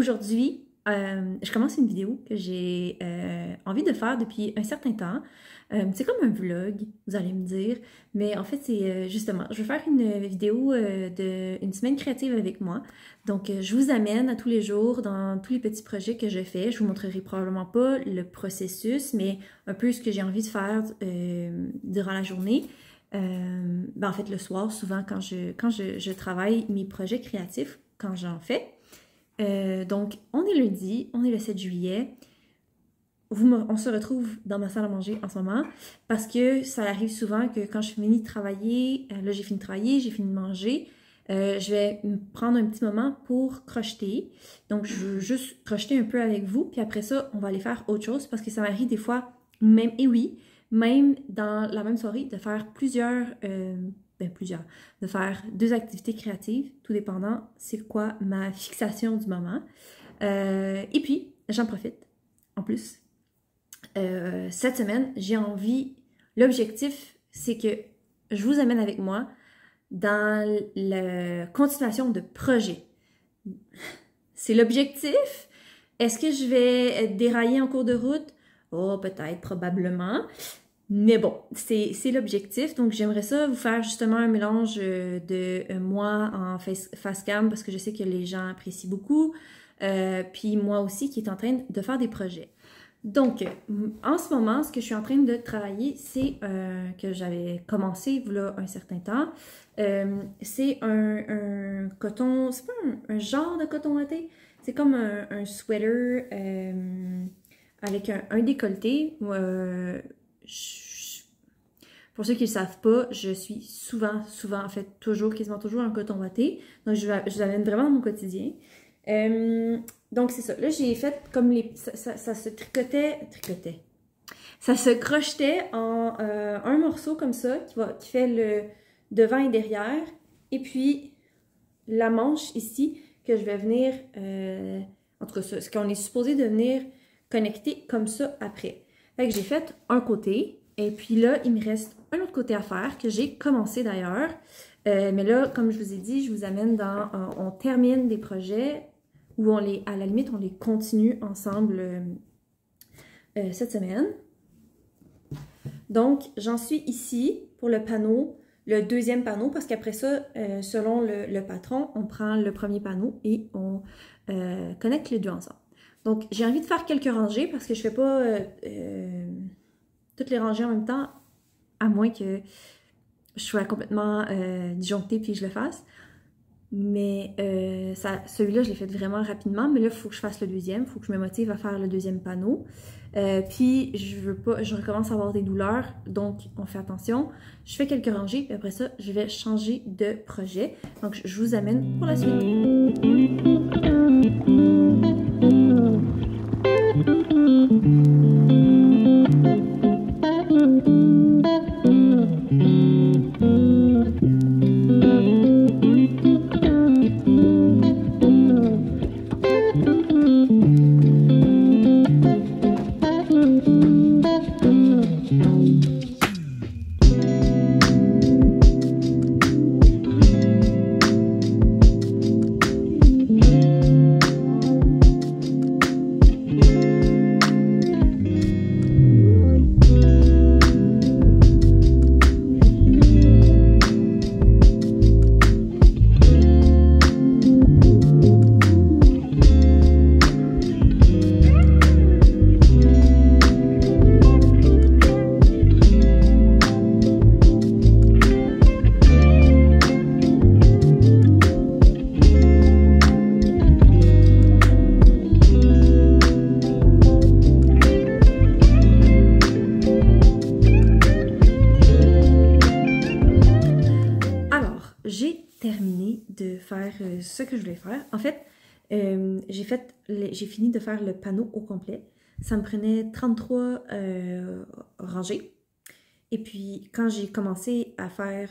Aujourd'hui, je commence une vidéo que j'ai envie de faire depuis un certain temps. C'est comme un vlog, vous allez me dire, mais en fait c'est justement, je vais faire une vidéo d'une semaine créative avec moi. Donc je vous amène à tous les jours dans tous les petits projets que je fais. Je vous montrerai probablement pas le processus, mais un peu ce que j'ai envie de faire durant la journée. En fait le soir, souvent quand je travaille mes projets créatifs, quand j'en fais. Donc, on est lundi, on est le 7 juillet. On se retrouve dans ma salle à manger en ce moment parce que ça arrive souvent que quand je finis de travailler, là j'ai fini de travailler, j'ai fini de manger, je vais me prendre un petit moment pour crocheter. Donc, je veux juste crocheter un peu avec vous, puis après ça, on va aller faire autre chose parce que ça m'arrive des fois, même, et oui, même dans la même soirée, de faire de faire 2 activités créatives, tout dépendant c'est quoi ma fixation du moment. Et puis, j'en profite, en plus. Cette semaine, j'ai envie, l'objectif, c'est que je vous amène avec moi dans la continuation de projet. C'est l'objectif. Est-ce que je vais dérailler en cours de route? Oh, peut-être, probablement. Mais bon, c'est l'objectif. Donc, j'aimerais ça vous faire justement un mélange de moi en face cam parce que je sais que les gens apprécient beaucoup. Puis moi aussi qui est en train de faire des projets. Donc, en ce moment, ce que je suis en train de travailler, c'est que j'avais commencé il y a un certain temps. C'est un coton, c'est pas un genre de coton watté, c'est comme un sweater avec un décolleté. Pour ceux qui ne le savent pas, je suis souvent, en fait, quasiment toujours en coton watté. Donc, je l'amène vraiment dans mon quotidien. Donc, c'est ça. Là, j'ai fait comme ça se tricotait. Ça se crochetait en un morceau comme ça qui fait le devant et derrière. Et puis, la manche ici que je vais venir, en tout cas, ce qu'on est supposé de venir connecter comme ça après. Fait que j'ai fait un côté. Et puis là, il me reste un autre côté à faire que j'ai commencé d'ailleurs. Mais là, comme je vous ai dit, je vous amène dans... on termine des projets où à la limite, on les continue ensemble cette semaine. Donc, j'en suis ici pour le panneau, le deuxième panneau, parce qu'après ça, selon le patron, on prend le premier panneau et on connecte les deux ensemble. Donc, j'ai envie de faire quelques rangées parce que je ne fais pas toutes les rangées en même temps, à moins que je sois complètement disjonctée puis je le fasse. Mais celui-là, je l'ai fait vraiment rapidement, mais là, il faut que je fasse le deuxième, il faut que je me motive à faire le deuxième panneau. Puis, je recommence à avoir des douleurs, donc on fait attention. Je fais quelques rangées, puis après ça, je vais changer de projet. Donc, je vous amène pour la suite. De faire ce que je voulais faire. En fait, j'ai fini de faire le panneau au complet. Ça me prenait 33 rangées. Et puis, quand j'ai commencé à faire,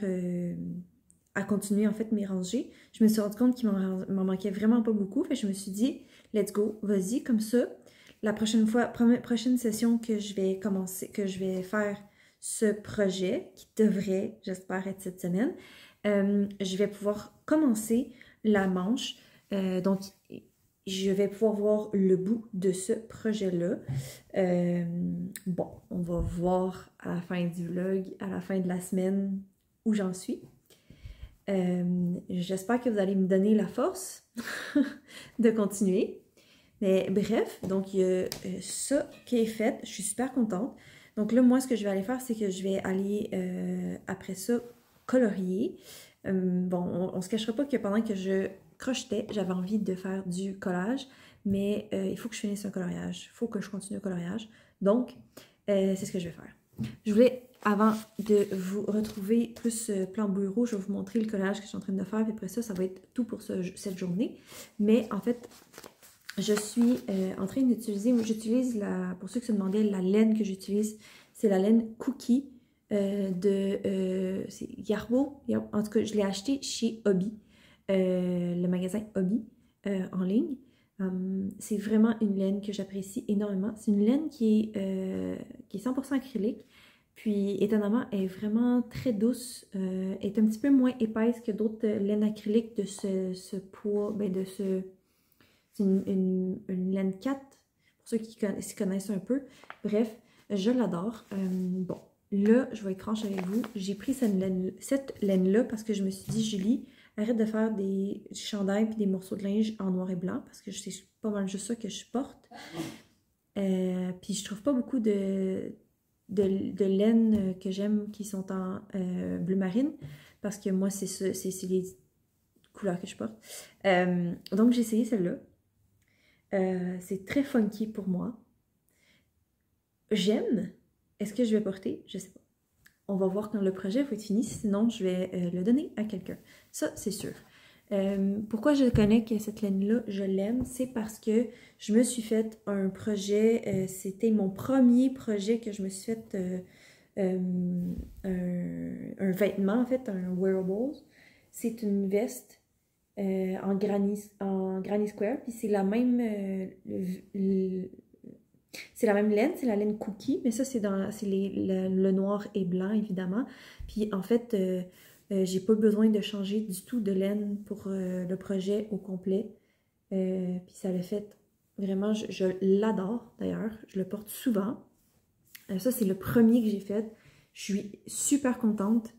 à continuer en fait mes rangées, je me suis rendu compte qu'il m'en manquait vraiment pas beaucoup. Fait que je me suis dit, let's go, vas-y, comme ça. La prochaine session que je vais faire ce projet, qui devrait, j'espère, être cette semaine, je vais pouvoir commencer la manche. Donc, je vais pouvoir voir le bout de ce projet-là. Bon, on va voir à la fin du vlog, à la fin de la semaine, où j'en suis. J'espère que vous allez me donner la force de continuer. Mais bref, donc il y a ça qui est fait. Je suis super contente. Donc là, moi, ce que je vais aller faire, c'est que je vais aller, après ça, colorier. Bon, on se cachera pas que pendant que je crochetais, j'avais envie de faire du collage, mais il faut que je finisse un coloriage. Il faut que je continue le coloriage. Donc, c'est ce que je vais faire. Je voulais, avant de vous retrouver plus plan bureau, je vais vous montrer le collage que je suis en train de faire. Et après ça, ça va être tout pour cette journée. Mais en fait, je suis en train d'utiliser, j'utilise, pour ceux qui se demandaient, la laine que j'utilise, c'est la laine Cookie c'est Yarbo. En tout cas, je l'ai acheté chez Hobby, le magasin Hobby en ligne. C'est vraiment une laine que j'apprécie énormément. C'est une laine qui est 100% acrylique, puis étonnamment, elle est vraiment très douce. Elle est un petit peu moins épaisse que d'autres laines acryliques de ce poids, ben de ce... C'est une laine 4, pour ceux qui s'y connaissent un peu. Bref, je l'adore. Bon, là, je vais être franche avec vous. J'ai pris cette laine-là parce que je me suis dit, Julie, arrête de faire des chandails et des morceaux de linge en noir et blanc parce que c'est pas mal juste ça que je porte. Puis je trouve pas beaucoup de laine que j'aime qui sont en bleu marine parce que moi, c'est les couleurs que je porte. Donc, j'ai essayé celle-là. C'est très funky pour moi. J'aime. Est-ce que je vais porter? Je sais pas. On va voir quand le projet va être fini, sinon je vais le donner à quelqu'un. Ça, c'est sûr. Pourquoi je connais que cette laine-là, je l'aime? C'est parce que je me suis fait un projet, c'était mon premier projet que je me suis fait un vêtement, en fait, un wearable. C'est une veste en granny square, puis c'est la même c'est la même laine, c'est la laine Cookie, mais ça c'est le noir et blanc évidemment. Puis en fait, j'ai pas besoin de changer du tout de laine pour le projet au complet. Puis ça le fait vraiment, je l'adore d'ailleurs, je le porte souvent. Ça c'est le premier que j'ai fait. Je suis super contente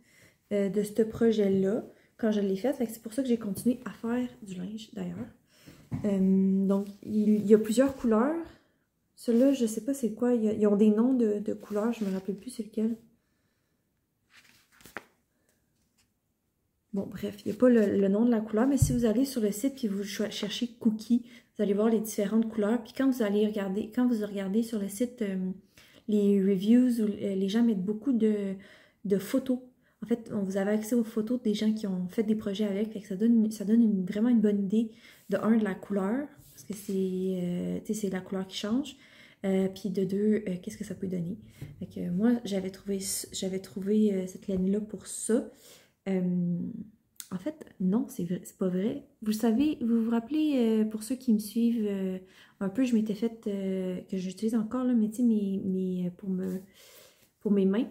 de ce projet-là quand je l'ai fait. C'est pour ça que j'ai continué à faire du linge d'ailleurs. Donc, il y a plusieurs couleurs. Ceux-là, je sais pas c'est quoi. Ils ont des noms de couleurs. Je me rappelle plus c'est lequel. Bon, bref, il n'y a pas le nom de la couleur. Mais si vous allez sur le site et vous cherchez Cookie, vous allez voir les différentes couleurs. Puis quand vous regardez sur le site les reviews, où les gens mettent beaucoup de photos. En fait, vous avez accès aux photos des gens qui ont fait des projets avec. Fait que ça donne vraiment une bonne idée de la couleur. Parce que c'est la couleur qui change. Puis de deux, qu'est-ce que ça peut donner. Fait que moi, j'avais trouvé cette laine-là pour ça. En fait, non, c'est pas vrai. Vous savez, vous vous rappelez, pour ceux qui me suivent un peu, je m'étais fait, que j'utilise encore, là, mais tu sais, pour mes mains,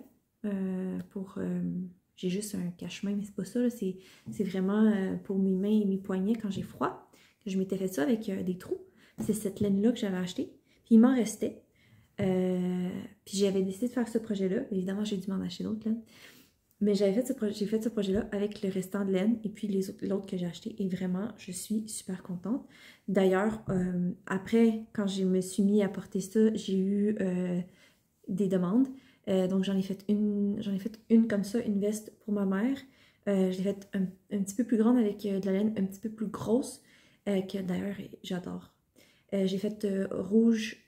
j'ai juste un cache-main, mais c'est pas ça, là, c'est vraiment pour mes mains et mes poignets quand j'ai froid, que je m'étais fait ça avec des trous. C'est cette laine-là que j'avais achetée, puis il m'en restait. Puis j'avais décidé de faire ce projet-là. Évidemment, j'ai dû m'en acheter d'autres, là. Mais j'ai fait ce projet-là avec le restant de laine et puis l'autre que j'ai acheté. Et vraiment, je suis super contente. D'ailleurs, après, quand je me suis mis à porter ça, j'ai eu des demandes. Donc, j'en ai fait une comme ça, une veste pour ma mère. Je l'ai faite un petit peu plus grande avec de la laine un petit peu plus grosse, que d'ailleurs, j'adore. J'ai fait rouge,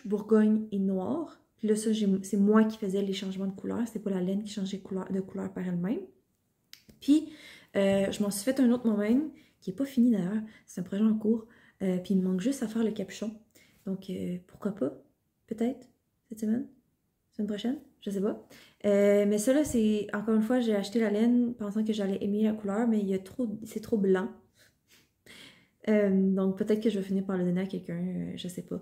bourgogne et noir. Puis là, ça, c'est moi qui faisais les changements de couleur. C'était pas la laine qui changeait de couleur par elle-même. Puis, je m'en suis fait un autre moi-même, qui n'est pas fini d'ailleurs. C'est un projet en cours. Puis, il me manque juste à faire le capuchon. Donc, pourquoi pas? Peut-être cette semaine? Semaine prochaine? Je sais pas. Mais ça, là, c'est... Encore une fois, j'ai acheté la laine pensant que j'allais aimer la couleur, mais c'est trop blanc. Donc, peut-être que je vais finir par le donner à quelqu'un. Je sais pas.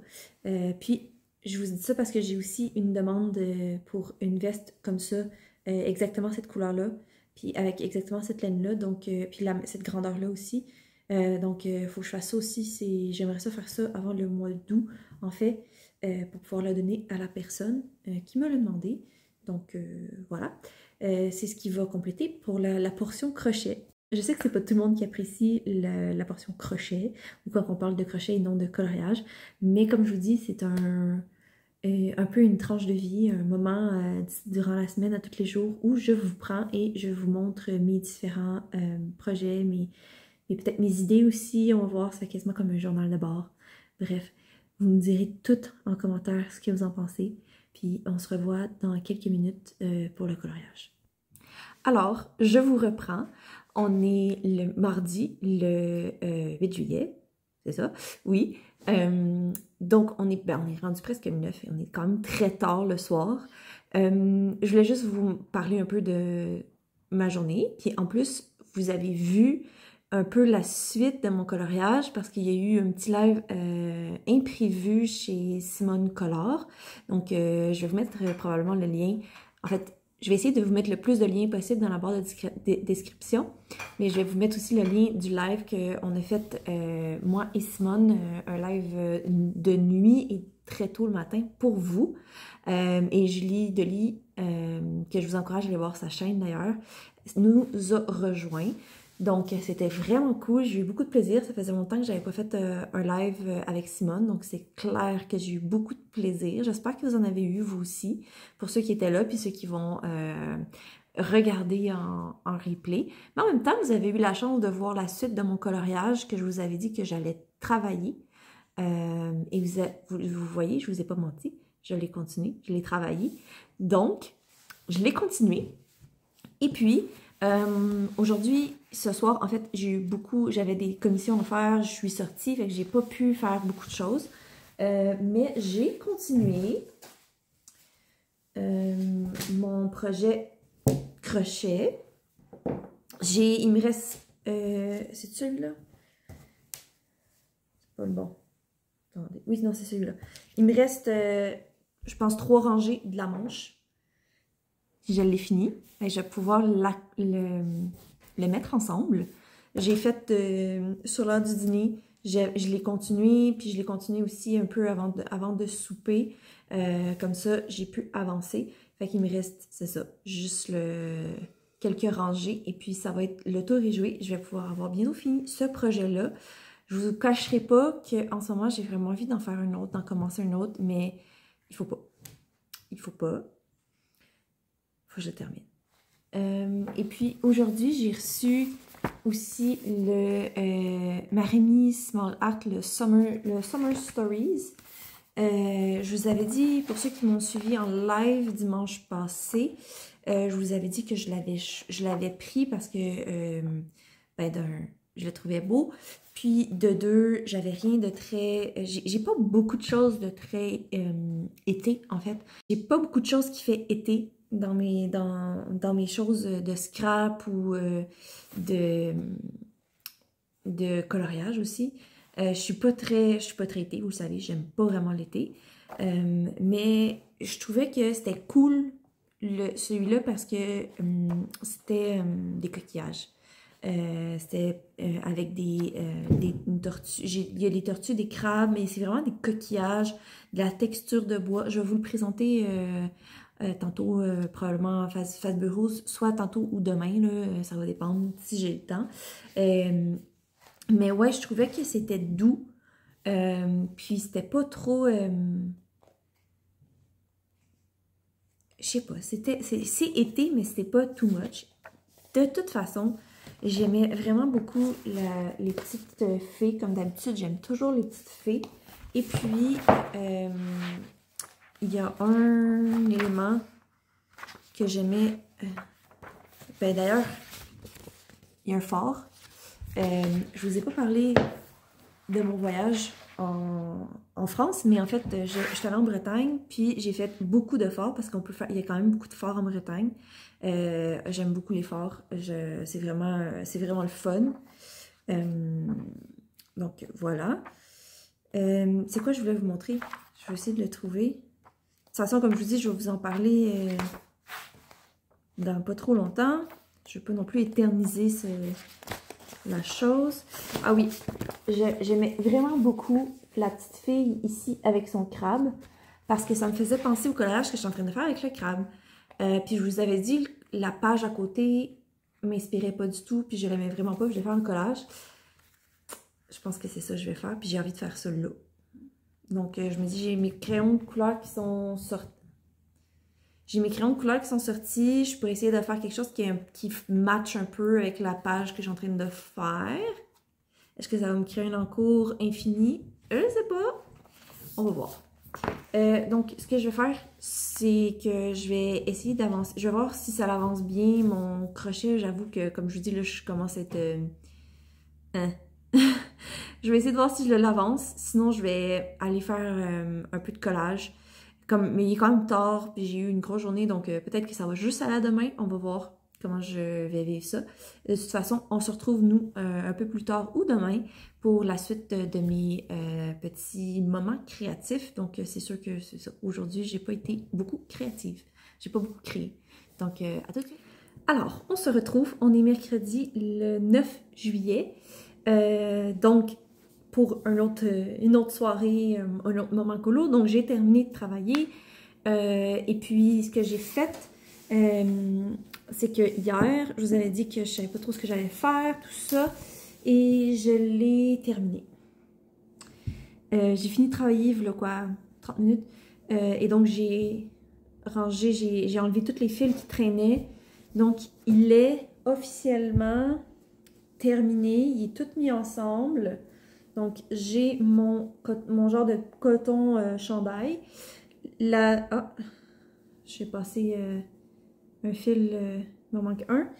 Puis, je vous dis ça parce que j'ai aussi une demande pour une veste comme ça, exactement cette couleur-là, puis avec exactement cette laine-là, donc puis cette grandeur-là aussi. Donc, il faut que je fasse ça aussi. J'aimerais ça faire ça avant le mois d'août, en fait, pour pouvoir le donner à la personne qui me l'a demandé. Donc, voilà. C'est ce qui va compléter pour la portion crochet. Je sais que c'est pas tout le monde qui apprécie la portion crochet, ou quand on parle de crochet et non de coloriage, mais comme je vous dis, c'est un peu une tranche de vie, un moment durant la semaine, à tous les jours, où je vous prends et je vous montre mes différents projets, et peut-être mes idées aussi. On va voir, c'est quasiment comme un journal de bord. Bref, vous me direz tout en commentaire ce que vous en pensez. Puis on se revoit dans quelques minutes pour le coloriage. Alors, je vous reprends. On est le mardi, le 8 juillet. C'est ça? Oui. Donc, on est rendu presque le 9 et on est quand même très tard le soir. Je voulais juste vous parler un peu de ma journée. Puis en plus, vous avez vu un peu la suite de mon coloriage parce qu'il y a eu un petit live imprévu chez Simone Collard. Donc, je vais vous mettre probablement le lien. En fait, je vais essayer de vous mettre le plus de liens possible dans la barre de description, mais je vais vous mettre aussi le lien du live qu'on a fait, moi et Simone, un live de nuit et très tôt le matin pour vous. Et Julie Delis, que je vous encourage à aller voir sa chaîne d'ailleurs, nous a rejoint. Donc, c'était vraiment cool. J'ai eu beaucoup de plaisir. Ça faisait longtemps que j'avais pas fait un live avec Simone. Donc, c'est clair que j'ai eu beaucoup de plaisir. J'espère que vous en avez eu, vous aussi, pour ceux qui étaient là, puis ceux qui vont regarder en replay. Mais en même temps, vous avez eu la chance de voir la suite de mon coloriage que je vous avais dit que j'allais travailler. Et vous voyez, je vous ai pas menti. Je l'ai continué, je l'ai travaillé. Donc, je l'ai continué. Et puis, aujourd'hui, ce soir, en fait, j'avais des commissions à faire, je suis sortie, fait que j'ai pas pu faire beaucoup de choses. Mais j'ai continué mon projet crochet. Il me reste, c'est celui-là? C'est pas le bon. Attendez. Oui, non, c'est celui-là. Il me reste, je pense, 3 rangées de la manche. Je l'ai fini. Et je vais pouvoir le mettre ensemble. J'ai fait sur l'heure du dîner, je l'ai continué, puis je l'ai continué aussi un peu avant de souper. Comme ça, j'ai pu avancer. Fait qu'il me reste, c'est ça, juste quelques rangées. Et puis ça va être, le tour est joué. Je vais pouvoir avoir bientôt fini ce projet-là. Je vous cacherai pas qu'en ce moment, j'ai vraiment envie d'en faire un autre, d'en commencer un autre, mais il faut pas. Il faut pas. Faut que je termine. Et puis aujourd'hui, j'ai reçu aussi Marimi Small Art, le Summer Stories. Je vous avais dit, pour ceux qui m'ont suivi en live dimanche passé, je vous avais dit que je l'avais pris parce que, je le trouvais beau. Puis de deux, j'avais rien de très... J'ai pas beaucoup de choses de très été, en fait. J'ai pas beaucoup de choses qui fait été dans mes choses de scrap ou de coloriage aussi. Je suis pas très été, vous le savez, j'aime pas vraiment l'été. Mais je trouvais que c'était cool celui-là parce que c'était des coquillages. C'était avec une tortue. Il y a des tortues, des crabes, mais c'est vraiment des coquillages, de la texture de bois. Je vais vous le présenter tantôt, probablement face bureau, soit tantôt ou demain, là, ça va dépendre si j'ai le temps. Mais ouais, je trouvais que c'était doux. Puis c'était pas trop... je sais pas, c'est été, mais c'était pas too much. De toute façon, j'aimais vraiment beaucoup les petites fées. Comme d'habitude, j'aime toujours les petites fées. Et puis, il y a un élément que j'aimais. D'ailleurs, il y a un phare. Je vous ai pas parlé de mon voyage en France, mais en fait, je suis allée en Bretagne, puis j'ai fait beaucoup de phares parce il y a quand même beaucoup de phares en Bretagne. J'aime beaucoup les phares, c'est vraiment le fun. Donc voilà. C'est quoi je voulais vous montrer? Je vais essayer de le trouver. De toute façon, comme je vous dis, je vais vous en parler dans pas trop longtemps. Je ne vais pas non plus éterniser la chose. Ah oui, j'aimais vraiment beaucoup la petite fille ici avec son crabe parce que ça me faisait penser au collage que je suis en train de faire avec le crabe. Puis je vous avais dit, la page à côté m'inspirait pas du tout, puis je l'aimais vraiment pas, puis je vais faire un collage. Je pense que c'est ça que je vais faire, puis j'ai envie de faire ça là. Donc je me dis, j'ai mes crayons de couleur qui sont sortis. J'ai mes crayons de couleur qui sont sortis. Je pourrais essayer de faire quelque chose qui matche un peu avec la page que je suis en train de faire. Est-ce que ça va me créer un encours infini? Je ne sais pas. On va voir. Donc, ce que je vais faire, c'est que je vais essayer d'avancer. Je vais voir si ça avance bien, mon crochet. J'avoue que, comme je vous dis, là, je commence à être... Je vais essayer de voir si je l'avance. Sinon, je vais aller faire un peu de collage. Mais il est quand même tard, puis j'ai eu une grosse journée, donc peut-être que ça va juste aller à demain. On va voir comment je vais vivre ça. De toute façon, on se retrouve, nous, un peu plus tard ou demain pour la suite de mes petits moments créatifs. Donc, c'est sûr que c'est ça. Aujourd'hui, j'ai pas été beaucoup créative. J'ai pas beaucoup créé. Donc, à tout de suite. Alors, on se retrouve. On est mercredi le 9 juillet. Donc, pour une autre soirée, un autre moment colo. Donc, j'ai terminé de travailler. Et puis, ce que j'ai fait, c'est que hier, je vous avais dit que je savais pas trop ce que j'allais faire, tout ça. Et je l'ai terminé. J'ai fini de travailler, voilà quoi, 30 minutes. Et donc, j'ai rangé, j'ai enlevé tous les fils qui traînaient. Donc, il est officiellement terminé. Il est tout mis ensemble. Donc, j'ai mon genre de coton chandail. J'ai passé un fil, il m'en manque un.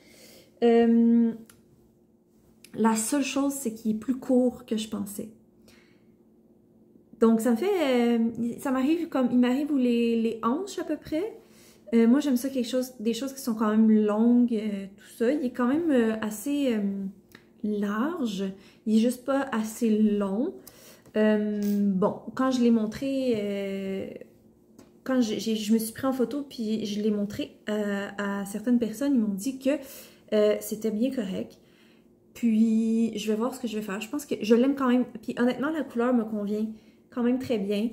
La seule chose, c'est qu'il est plus court que je pensais. Donc, ça me fait... ça m'arrive comme... Il m'arrive où les hanches, à peu près. Moi, j'aime ça, des choses qui sont quand même longues, tout ça. Il est quand même assez... large, il est juste pas assez long. Bon, quand je l'ai montré, quand je me suis pris en photo puis je l'ai montré à certaines personnes, ils m'ont dit que c'était bien correct. Puis je vais voir ce que je vais faire. Je pense que je l'aime quand même. Puis honnêtement, la couleur me convient quand même très bien.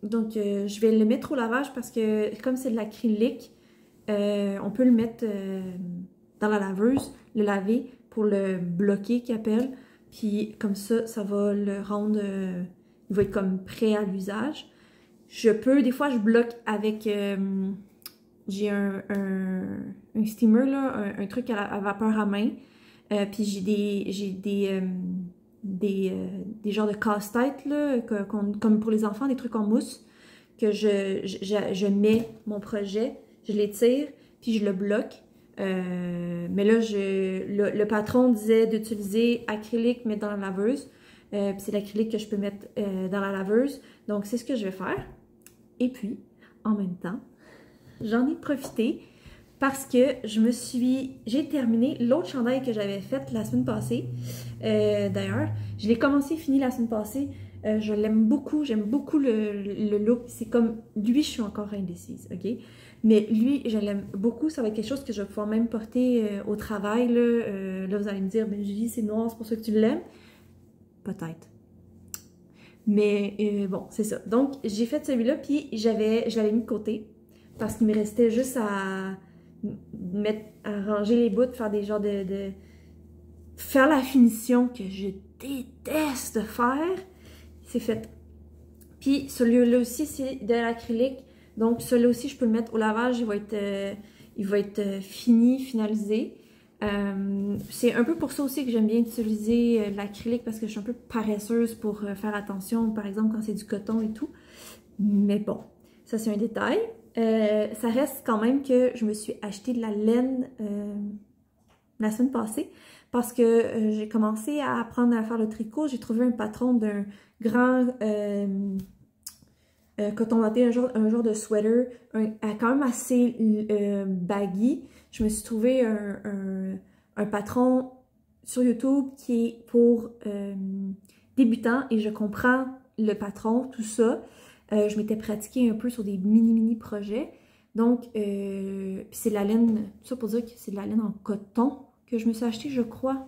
Donc je vais le mettre au lavage parce que comme c'est de l'acrylique, on peut le mettre dans la laveuse, le laver pour le bloquer qu'ils appellent. Puis comme ça va le rendre, il va être comme prêt à l'usage. Des fois je bloque avec, j'ai un steamer là, un truc à vapeur à main. Puis j'ai des genres de casse-tête là, comme pour les enfants, des trucs en mousse, que je mets mon projet, je l'étire, puis je le bloque. Mais là, le patron disait d'utiliser acrylique, mais dans la laveuse. Puis c'est l'acrylique que je peux mettre dans la laveuse. Donc, c'est ce que je vais faire. Et puis, en même temps, j'en ai profité parce que j'ai terminé l'autre chandail que j'avais fait la semaine passée. D'ailleurs, je l'ai commencé et fini la semaine passée. Je l'aime beaucoup, j'aime beaucoup le look. C'est comme, lui, je suis encore indécise, ok? Mais lui, je l'aime beaucoup. Ça va être quelque chose que je vais pouvoir même porter au travail. Là, vous allez me dire, ben Julie, c'est noir, c'est pour ça que tu l'aimes. Peut-être. Mais bon, c'est ça. Donc, j'ai fait celui-là, puis je l'avais mis de côté parce qu'il me restait juste à ranger les bouts, faire des genres faire la finition que je déteste faire. C'est fait. Puis celui-là aussi, c'est de l'acrylique. Donc celui-là aussi, je peux le mettre au lavage. Il va être finalisé. C'est un peu pour ça aussi que j'aime bien utiliser l'acrylique parce que je suis un peu paresseuse pour faire attention, par exemple, quand c'est du coton et tout. Mais bon, ça c'est un détail. Ça reste quand même que je me suis acheté de la laine la semaine passée parce que j'ai commencé à apprendre à faire le tricot. J'ai trouvé un patron d'un grand coton watté, un genre de sweater quand même assez baggy. Je me suis trouvé un patron sur YouTube qui est pour débutants et je comprends le patron, tout ça. Je m'étais pratiquée un peu sur des mini projets. Donc, c'est de la laine, tout ça pour dire que c'est de la laine en coton. que je me suis acheté, je crois.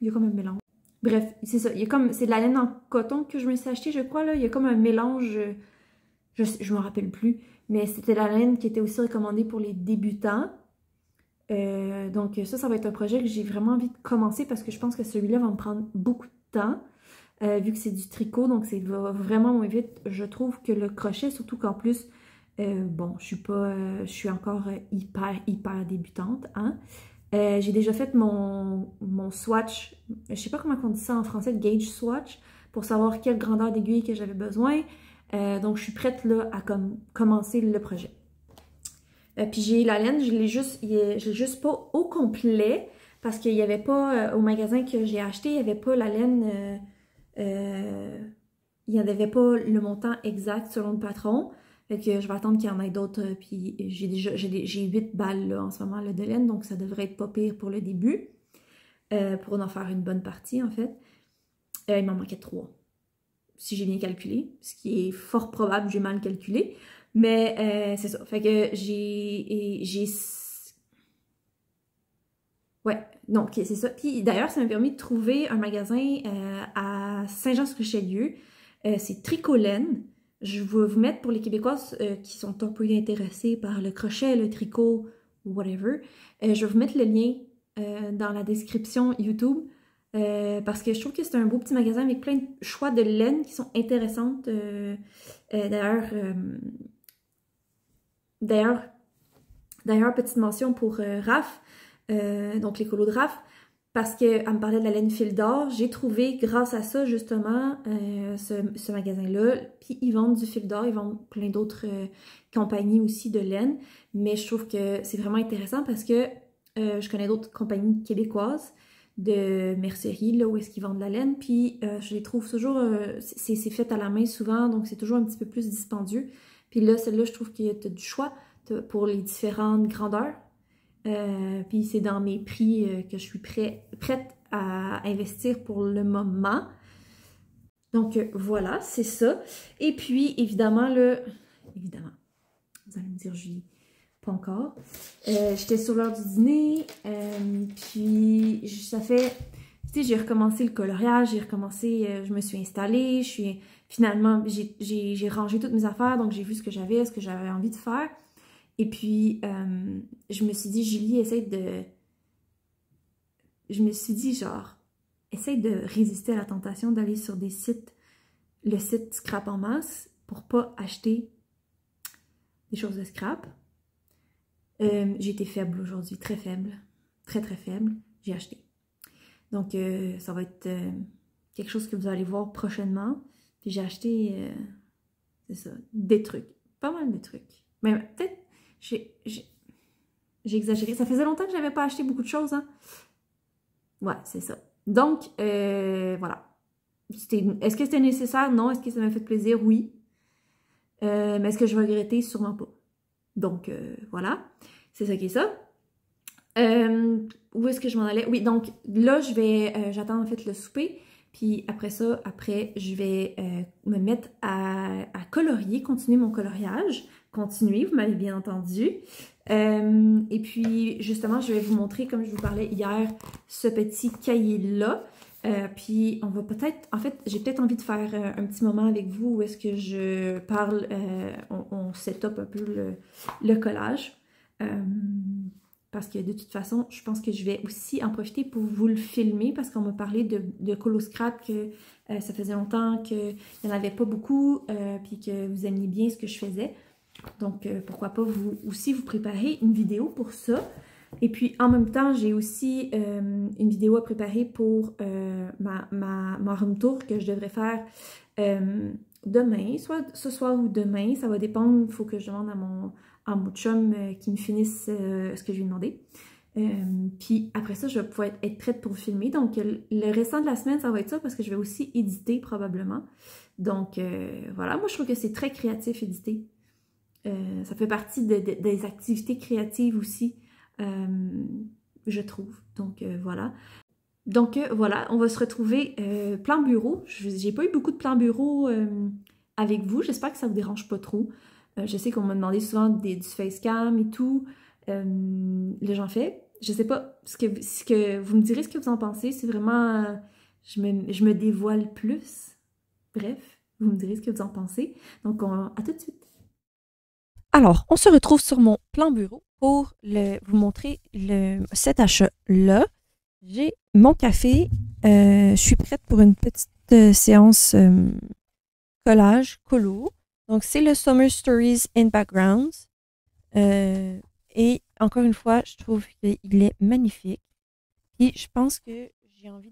Il y a comme un mélange. Bref, c'est ça. Il y a comme, c'est de la laine en coton que je me suis acheté, je crois, là. Il y a comme un mélange, je me rappelle plus. Mais c'était la laine qui était aussi recommandée pour les débutants. Donc ça va être un projet que j'ai vraiment envie de commencer parce que je pense que celui-là va me prendre beaucoup de temps. Vu que c'est du tricot, donc c'est vraiment moins vite. Je trouve que le crochet, surtout qu'en plus, bon, je suis encore hyper débutante, hein. J'ai déjà fait mon swatch, je sais pas comment on dit ça en français, gauge swatch, pour savoir quelle grandeur d'aiguille que j'avais besoin. Donc je suis prête là à commencer le projet. Puis j'ai la laine, je l'ai juste pas au complet, parce qu'il n'y avait pas, au magasin que j'ai acheté, il n'y avait pas la laine, il n'y en avait pas le montant exact selon le patron. Fait que je vais attendre qu'il y en ait d'autres. Puis j'ai 8 balles là, en ce moment là, de laine, donc ça devrait être pas pire pour le début. Pour en faire une bonne partie en fait. Il m'en manquait 3. Si j'ai bien calculé, ce qui est fort probable, j'ai mal calculé. Mais c'est ça. Fait que j'ai... Ouais, donc c'est ça. Puis d'ailleurs, ça m'a permis de trouver un magasin à Saint-Jean-sur-Richelieu. C'est Tricolaine. Je vais vous mettre pour les Québécoises qui sont un peu intéressées par le crochet, le tricot, whatever. Je vais vous mettre le lien dans la description YouTube parce que je trouve que c'est un beau petit magasin avec plein de choix de laine qui sont intéressantes. D'ailleurs, petite mention pour Raph, donc l'écolo de Raph, parce qu'elle me parlait de la laine fil d'or. J'ai trouvé, grâce à ça, justement, ce magasin-là. Puis ils vendent du fil d'or, ils vendent plein d'autres compagnies aussi de laine. Mais je trouve que c'est vraiment intéressant parce que je connais d'autres compagnies québécoises de mercerie, là, où est-ce qu'ils vendent la laine. Puis je les trouve toujours, c'est fait à la main souvent, donc c'est toujours un petit peu plus dispendieux. Puis là, celle-là, je trouve qu'il y a du choix pour les différentes grandeurs. Puis c'est dans mes prix que je suis prête à investir pour le moment. Donc voilà, c'est ça. Et puis évidemment, évidemment, vous allez me dire, Julie, pas encore. J'étais sur l'heure du dîner, puis ça fait, tu sais, j'ai recommencé le coloriage, j'ai recommencé, je me suis installée, finalement, j'ai rangé toutes mes affaires, donc j'ai vu ce que j'avais envie de faire. Et puis, je me suis dit, Julie, je me suis dit, genre, essaye de résister à la tentation d'aller sur des sites, le site Scrap en masse, pour pas acheter des choses de scrap. J'ai été faible aujourd'hui, très faible, très faible, j'ai acheté. Donc, ça va être quelque chose que vous allez voir prochainement. Puis j'ai acheté, c'est ça, des trucs, pas mal de trucs. Mais peut-être, j'ai exagéré. Ça faisait longtemps que j'avais pas acheté beaucoup de choses, hein. Ouais, c'est ça. Donc, voilà. Est-ce que c'était nécessaire? Non. Est-ce que ça m'a fait plaisir? Oui. Mais est-ce que je vais regretter? Sûrement pas. Donc, voilà. C'est ça qui est ça. Où est-ce que je m'en allais? Oui, donc là, j'attends en fait le souper. Puis après ça, je vais me mettre à colorier, continuer mon coloriage. Continuer, vous m'avez bien entendu. Et puis, justement, je vais vous montrer, comme je vous parlais hier, ce petit cahier-là. Puis, on va peut-être, en fait, j'ai peut-être envie de faire un petit moment avec vous où est-ce que je parle, on set up un peu le collage. Parce que de toute façon, je pense que je vais aussi en profiter pour vous le filmer parce qu'on m'a parlé de Colo Scrap, que ça faisait longtemps qu'il n'y en avait pas beaucoup, puis que vous aimiez bien ce que je faisais. Donc, pourquoi pas vous aussi vous préparer une vidéo pour ça. Et puis, en même temps, j'ai aussi une vidéo à préparer pour ma room tour que je devrais faire demain, soit ce soir ou demain. Ça va dépendre, il faut que je demande à mon chum qui me finisse ce que je lui ai demandé. Puis après ça, je vais pouvoir être prête pour filmer. Donc, le restant de la semaine, ça va être ça parce que je vais aussi éditer probablement. Donc, voilà. Moi, je trouve que c'est très créatif, éditer. Ça fait partie des activités créatives aussi, je trouve. Donc, voilà. Donc, voilà, on va se retrouver plan bureau. J'ai pas eu beaucoup de plans bureau avec vous. J'espère que ça vous dérange pas trop. Je sais qu'on m'a demandé souvent du facecam et tout. Là, j'en fais. Je sais pas ce que vous me direz ce que vous en pensez. C'est vraiment je me dévoile plus. Bref, vous me direz ce que vous en pensez. Donc à tout de suite. Alors, on se retrouve sur mon plan bureau pour vous montrer cet achat-là. J'ai mon café. Je suis prête pour une petite séance collage, colo. Donc, c'est le Summer Stories in Backgrounds. Et encore une fois, je trouve qu'il est magnifique. Et je pense que j'ai envie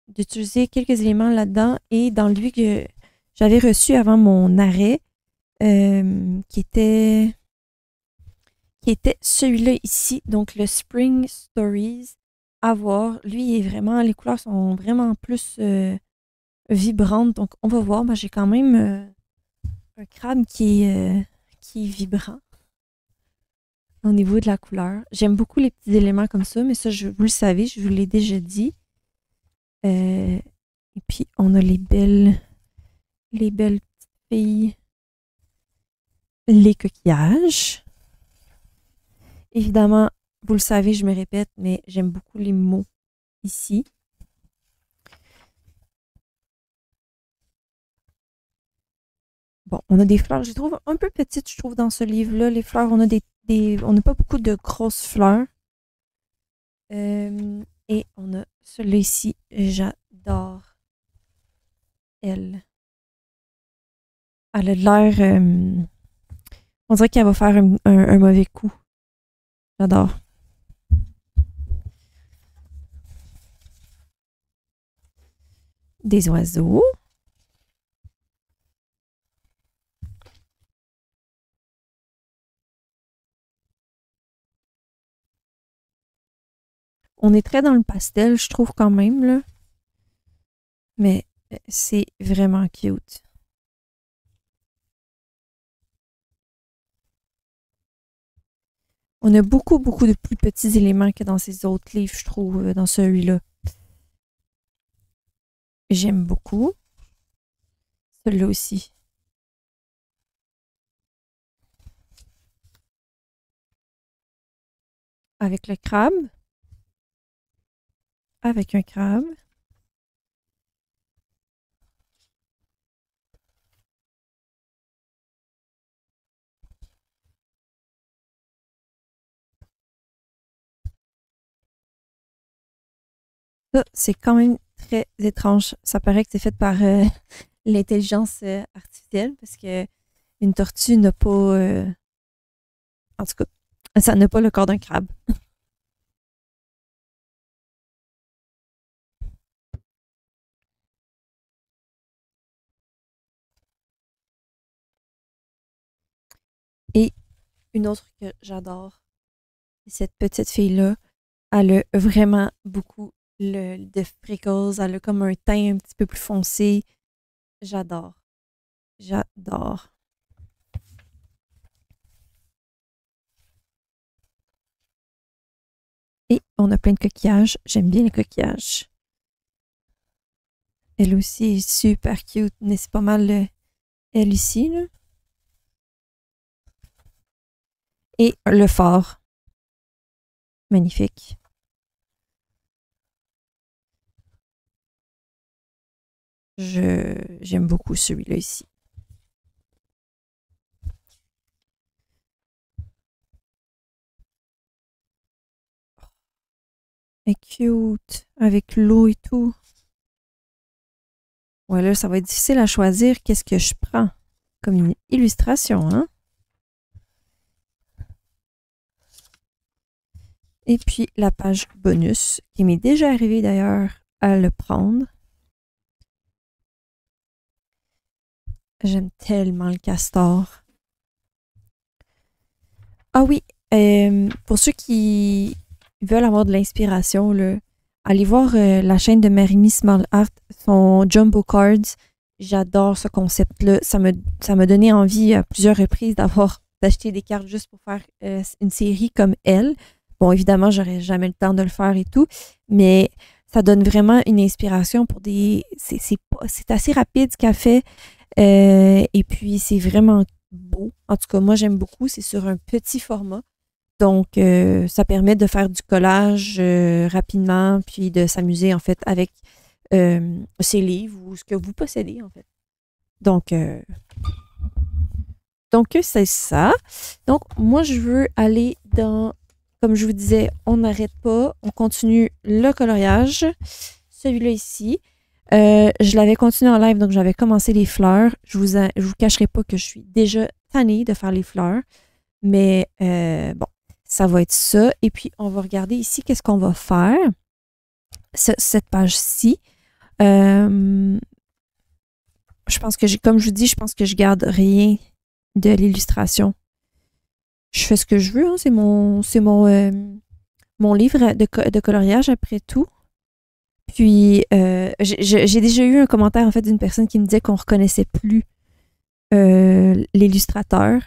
d'utiliser quelques éléments là-dedans et dans lui que j'avais reçu avant mon arrêt, qui était celui-là ici, donc le Spring Stories à voir. Lui, les couleurs sont vraiment plus vibrantes, donc on va voir. Moi, j'ai quand même un crabe qui est vibrant au niveau de la couleur. J'aime beaucoup les petits éléments comme ça, mais ça, vous le savez, je vous l'ai déjà dit. Et puis, on a les belles petites filles, les coquillages. Évidemment, vous le savez, je me répète, mais j'aime beaucoup les mots ici. Bon, on a des fleurs, je les trouve un peu petites, je trouve, dans ce livre-là. Les fleurs, on n'a pas beaucoup de grosses fleurs. Et on a celui-là ici, j'adore elle. Elle a l'air, on dirait qu'elle va faire un mauvais coup. J'adore. Des oiseaux. On est très dans le pastel, je trouve quand même, là. Mais c'est vraiment cute. On a beaucoup, beaucoup de plus petits éléments que dans ces autres livres, je trouve, dans celui-là. J'aime beaucoup. Celui-là aussi. Avec le crabe. Avec un crabe. Ça, c'est quand même très étrange. Ça paraît que c'est fait par l'intelligence artificielle parce que une tortue n'a pas... en tout cas, ça n'a pas le corps d'un crabe. Et une autre que j'adore, c'est cette petite fille-là. Elle a vraiment beaucoup de freckles. Elle a comme un teint un petit peu plus foncé. J'adore. J'adore. Et on a plein de coquillages. J'aime bien les coquillages. Elle aussi est super cute. Mais c'est pas mal elle ici, là. Et le phare. Magnifique. J'aime beaucoup celui-là ici. Elle est cute. Avec l'eau et tout. Ouais, là, ça va être difficile à choisir qu'est-ce que je prends comme une illustration, hein? Et puis, la page bonus, qui m'est déjà arrivé d'ailleurs à le prendre. J'aime tellement le castor. Ah oui, pour ceux qui veulent avoir de l'inspiration, là, allez voir la chaîne de Marimi Small Art, son Jumbo Cards. J'adore ce concept-là. Ça m'a donné envie à plusieurs reprises d'acheter des cartes juste pour faire une série comme elle. Bon, évidemment, j'aurais jamais le temps de le faire et tout, mais ça donne vraiment une inspiration pour des... C'est assez rapide ce qu'elle fait. Et puis, c'est vraiment beau. En tout cas, moi, j'aime beaucoup. C'est sur un petit format. Donc, ça permet de faire du collage rapidement, puis de s'amuser, en fait, avec ces livres ou ce que vous possédez, en fait. Donc, c'est ça. Donc, moi, je veux aller dans, comme je vous disais, on n'arrête pas, on continue le coloriage. Celui-là ici. Je l'avais continué en live, donc j'avais commencé les fleurs. Je vous cacherai pas que je suis déjà tannée de faire les fleurs. Mais bon, ça va être ça. Et puis, on va regarder ici qu'est-ce qu'on va faire. Cette page-ci. Je pense que comme je vous dis, je pense que je garde rien de l'illustration. Je fais ce que je veux, hein. C'est mon livre de coloriage après tout. Puis, j'ai déjà eu un commentaire en fait d'une personne qui me disait qu'on reconnaissait plus l'illustrateur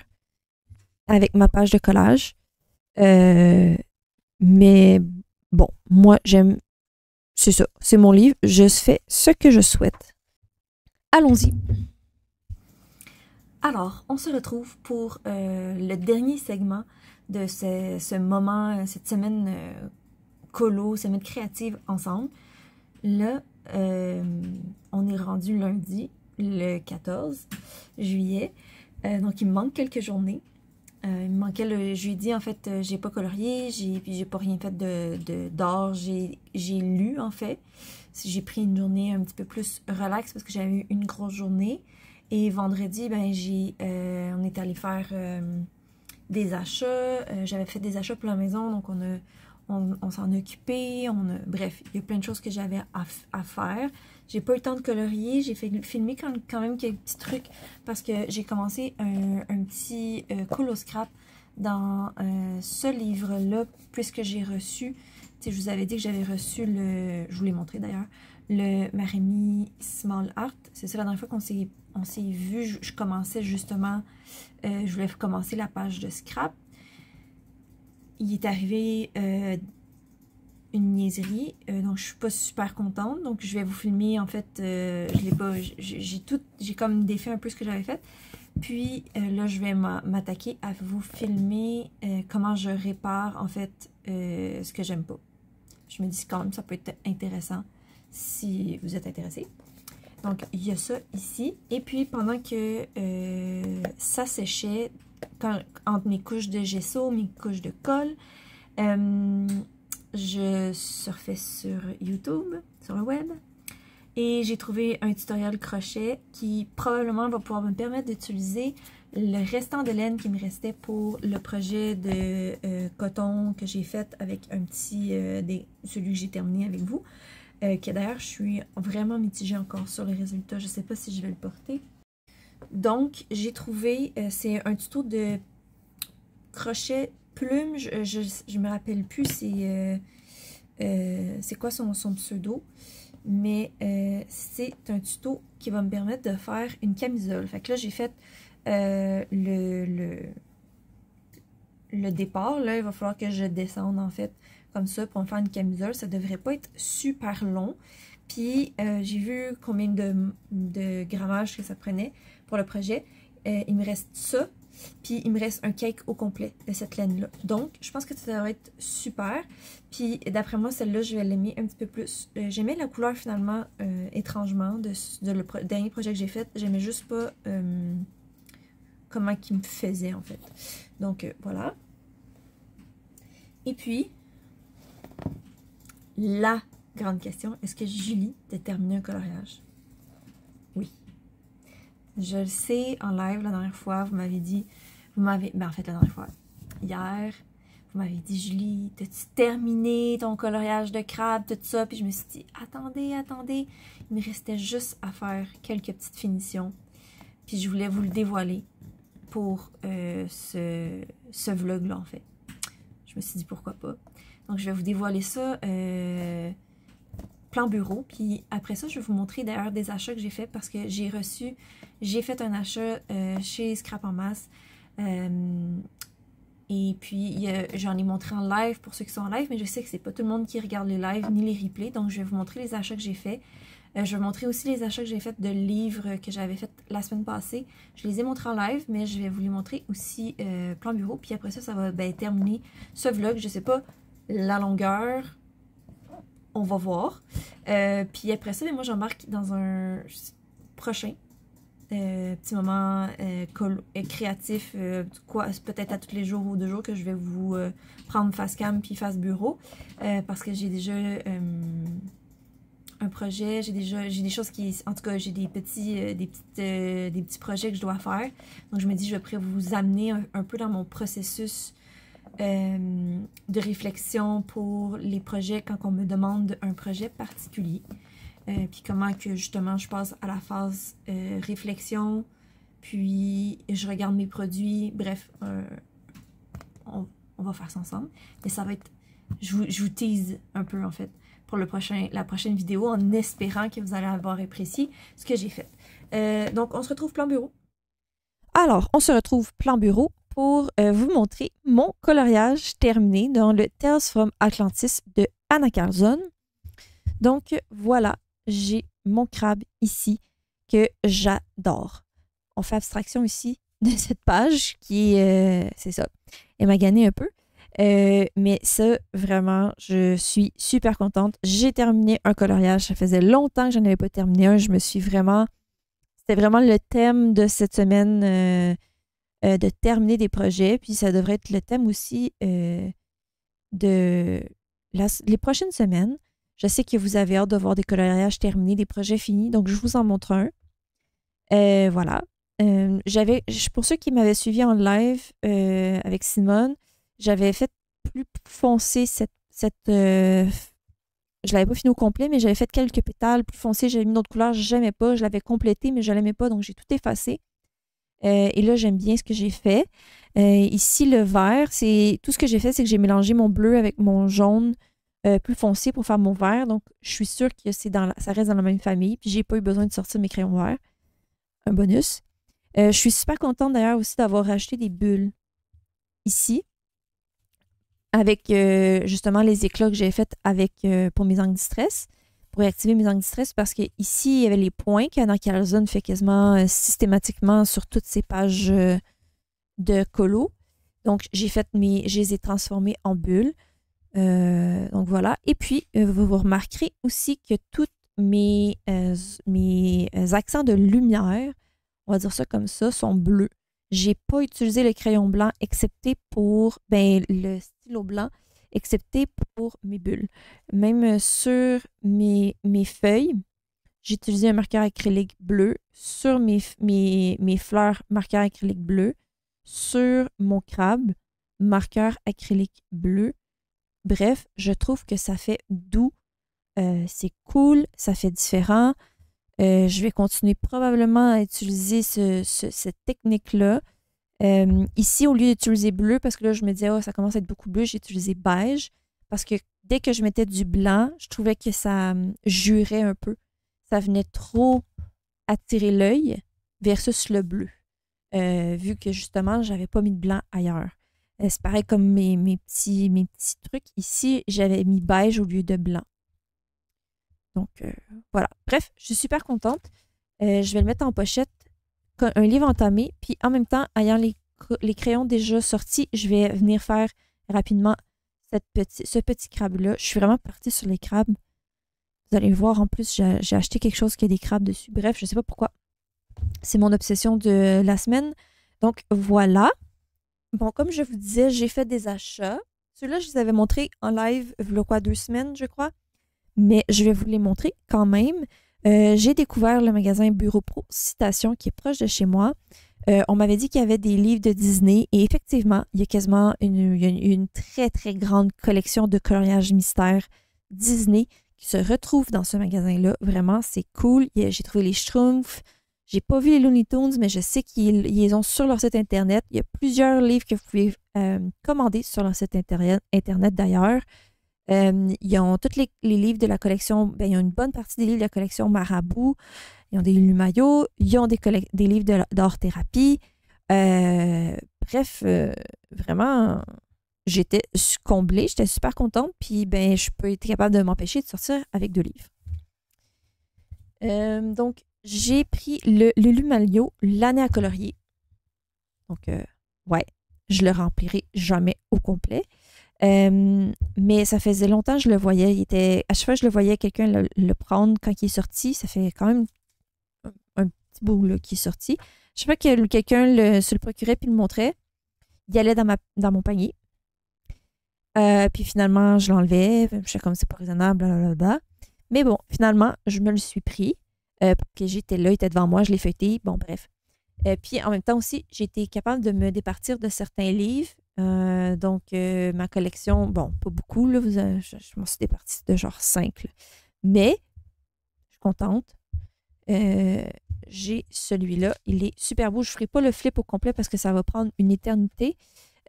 avec ma page de collage. Mais bon, moi j'aime, c'est ça, c'est mon livre, je fais ce que je souhaite. Allons-y. Alors, on se retrouve pour le dernier segment de ce moment, cette semaine colo, semaine créative ensemble. Là, on est rendu lundi, le 14 juillet. Donc, il me manque quelques journées. Il me manquait le jeudi, en fait, j'ai pas colorié, j'ai pas rien fait d'or. J'ai lu, en fait. J'ai pris une journée un petit peu plus relax parce que j'avais eu une grosse journée. Et vendredi, ben, on est allé faire des achats. J'avais fait des achats pour la maison, donc on s'en a occupé. Bref, il y a plein de choses que j'avais à faire. J'ai pas eu le temps de colorier. J'ai filmé quand même quelques petits trucs parce que j'ai commencé un petit cool au scrap dans ce livre-là, puisque j'ai reçu, je vous avais dit que j'avais reçu je vous l'ai montré d'ailleurs, le Marimi Small Art. C'est ça, la dernière fois qu'on s'est vu, je commençais justement, je voulais commencer la page de scrap. Il est arrivé une niaiserie, donc je suis pas super contente, donc je vais vous filmer, en fait, je l'ai pas, j'ai comme défait un peu ce que j'avais fait, puis là je vais m'attaquer à vous filmer comment je répare, en fait, ce que j'aime pas. Je me dis quand même ça peut être intéressant si vous êtes intéressé. Donc il y a ça ici, et puis pendant que ça séchait, entre mes couches de gesso, mes couches de colle, je surfais sur YouTube, sur le web, et j'ai trouvé un tutoriel crochet qui probablement va pouvoir me permettre d'utiliser le restant de laine qui me restait pour le projet de coton que j'ai fait avec un petit, celui que j'ai terminé avec vous, que d'ailleurs je suis vraiment mitigée encore sur les résultats, je ne sais pas si je vais le porter. Donc j'ai trouvé, c'est un tuto de crochet plume, je me rappelle plus c'est quoi son pseudo, mais c'est un tuto qui va me permettre de faire une camisole. Fait que là j'ai fait le départ, là il va falloir que je descende en fait comme ça pour me faire une camisole. Ça devrait pas être super long, puis j'ai vu combien de grammage que ça prenait pour le projet. Il me reste ça. Puis il me reste un cake au complet de cette laine-là. Donc, je pense que ça devrait être super. Puis d'après moi, celle-là, je vais l'aimer un petit peu plus. J'aimais la couleur finalement, étrangement, de le dernier projet que j'ai fait. J'aimais juste pas comment il me faisait en fait. Donc, voilà. Et puis, la grande question, est-ce que Julie a terminé un coloriage? Oui. Je le sais, en live, la dernière fois, vous m'avez dit, en fait, la dernière fois, hier, vous m'avez dit, Julie, t'as-tu terminé ton coloriage de crabe, tout ça? Puis je me suis dit, attendez, il me restait juste à faire quelques petites finitions. Puis je voulais vous le dévoiler pour ce vlog-là, en fait. Je me suis dit, pourquoi pas. Donc, je vais vous dévoiler ça plan bureau. Puis après ça, je vais vous montrer d'ailleurs des achats que j'ai fait parce que j'ai fait un achat chez Scrap en masse. Et puis, j'en ai montré en live pour ceux qui sont en live, mais je sais que c'est pas tout le monde qui regarde les lives ni les replays. Donc, je vais vous montrer les achats que j'ai fait. Je vais montrer aussi les achats que j'ai faits de livres que j'avais fait la semaine passée. Je les ai montrés en live, mais je vais vous les montrer aussi plan bureau. Puis après ça, ça va terminer ce vlog. Je sais pas la longueur, on va voir. Puis après ça, moi j'embarque dans un prochain petit moment créatif, peut-être à tous les jours ou 2 jours que je vais vous prendre face cam puis face bureau. Parce que j'ai déjà un projet, j'ai des choses qui, en tout cas, j'ai des petits projets que je dois faire. Donc je me dis, je vais pourrais vous amener un peu dans mon processus de réflexion pour les projets quand on me demande un projet particulier. Puis comment que justement je passe à la phase réflexion, puis je regarde mes produits, bref, on va faire ça ensemble. Mais ça va être, je vous tease un peu en fait pour la prochaine vidéo en espérant que vous allez avoir apprécié ce que j'ai fait. Donc on se retrouve plan bureau. Alors, on se retrouve plan bureau pour vous montrer mon coloriage terminé dans le Tales from Atlantis de Anna Carlson. Donc voilà, j'ai mon crabe ici que j'adore. On fait abstraction ici de cette page qui est, c'est ça, est maganée un peu. Mais ça, vraiment, je suis super contente. J'ai terminé un coloriage. Ça faisait longtemps que je n'en avais pas terminé un. C'était vraiment le thème de cette semaine de terminer des projets. Puis ça devrait être le thème aussi de les prochaines semaines. Je sais que vous avez hâte de voir des coloriages terminés, des projets finis. Donc, je vous en montre un. Voilà. Pour ceux qui m'avaient suivi en live avec Simone, j'avais fait plus foncé je l'avais pas fini au complet, mais j'avais fait quelques pétales plus foncés. J'avais mis une autre couleur, je n'aimais pas. Je l'avais complété, mais je l'aimais pas, donc j'ai tout effacé. Et là, j'aime bien ce que j'ai fait. Ici, le vert, tout ce que j'ai fait, c'est que j'ai mélangé mon bleu avec mon jaune plus foncé pour faire mon vert. Donc, je suis sûre que ça reste dans la même famille. Puis, j'ai pas eu besoin de sortir mes crayons verts. Un bonus. Je suis super contente d'ailleurs aussi d'avoir racheté des bulles ici. Avec justement les éclats que j'ai faits pour mes angles distress. Pour réactiver mes angles distress. Parce que ici, il y avait les points qu'Anna Carlson fait quasiment systématiquement sur toutes ses pages de colo. Donc, je les ai transformés en bulles. Donc voilà. Et puis, vous remarquerez aussi que tous mes accents de lumière, on va dire ça comme ça, sont bleus. J'ai pas utilisé le crayon blanc excepté pour le stylo blanc, excepté pour mes bulles. Même sur mes feuilles, j'ai utilisé un marqueur acrylique bleu. Sur mes fleurs, marqueur acrylique bleu. Sur mon crabe, marqueur acrylique bleu. Bref, je trouve que ça fait doux, c'est cool, ça fait différent. Je vais continuer probablement à utiliser cette technique-là. Ici, au lieu d'utiliser bleu, parce que là, je me disais, oh, ça commence à être beaucoup bleu, j'ai utilisé beige. Parce que dès que je mettais du blanc, je trouvais que ça jurait un peu. Ça venait trop attirer l'œil versus le bleu. Vu que justement, j'avais pas mis de blanc ailleurs. C'est pareil comme mes petits trucs. Ici, j'avais mis beige au lieu de blanc. Donc, voilà. Bref, je suis super contente. Je vais le mettre en pochette, un livre entamé. Puis, en même temps, ayant les crayons déjà sortis, je vais venir faire rapidement ce petit crabe-là. Je suis vraiment partie sur les crabes. Vous allez voir, en plus, j'ai acheté quelque chose qui a des crabes dessus. Bref, je ne sais pas pourquoi. C'est mon obsession de la semaine. Donc, voilà. Bon, comme je vous disais, j'ai fait des achats. Ceux-là, je les avais montrés en live, il y a 2 semaines, je crois. Mais je vais vous les montrer quand même. J'ai découvert le magasin Bureau Pro Citation qui est proche de chez moi. On m'avait dit qu'il y avait des livres de Disney et effectivement, il y a quasiment une très, très grande collection de coloriage mystère Disney qui se retrouve dans ce magasin-là. Vraiment, c'est cool. J'ai trouvé les Schtroumpfs. J'ai pas vu les Looney Tunes, mais je sais qu'ils les ont sur leur site Internet. Il y a plusieurs livres que vous pouvez commander sur leur site Internet d'ailleurs. Ils ont tous les livres de la collection, ils ont une bonne partie des livres de la collection Marabout. Ils ont des Lumayo, ils ont des livres d'art-thérapie. Bref, vraiment, j'étais comblée, j'étais super contente. Puis, je peux être capable de m'empêcher de sortir avec 2 livres. Donc, j'ai pris le Lulu Malio, l'année à colorier. Donc, ouais, je le remplirai jamais au complet. Mais ça faisait longtemps que je le voyais. À chaque fois que je le voyais quelqu'un le prendre quand il est sorti, ça fait quand même un petit bout là, qui est sorti. Chaque fois que quelqu'un se le procurait puis le montrait, il allait dans mon panier. Puis finalement, je l'enlevais. Je suis comme c'est pas raisonnable, blablabla. Mais bon, finalement, je me le suis pris. Parce que j'étais là, il était devant moi, je l'ai feuilleté. Bon, bref. Puis en même temps aussi, j'ai été capable de me départir de certains livres. Donc, ma collection, bon, pas beaucoup, là, je m'en suis départie de genre 5. Là. Mais, je suis contente. J'ai celui-là. Il est super beau. Je ne ferai pas le flip au complet parce que ça va prendre une éternité.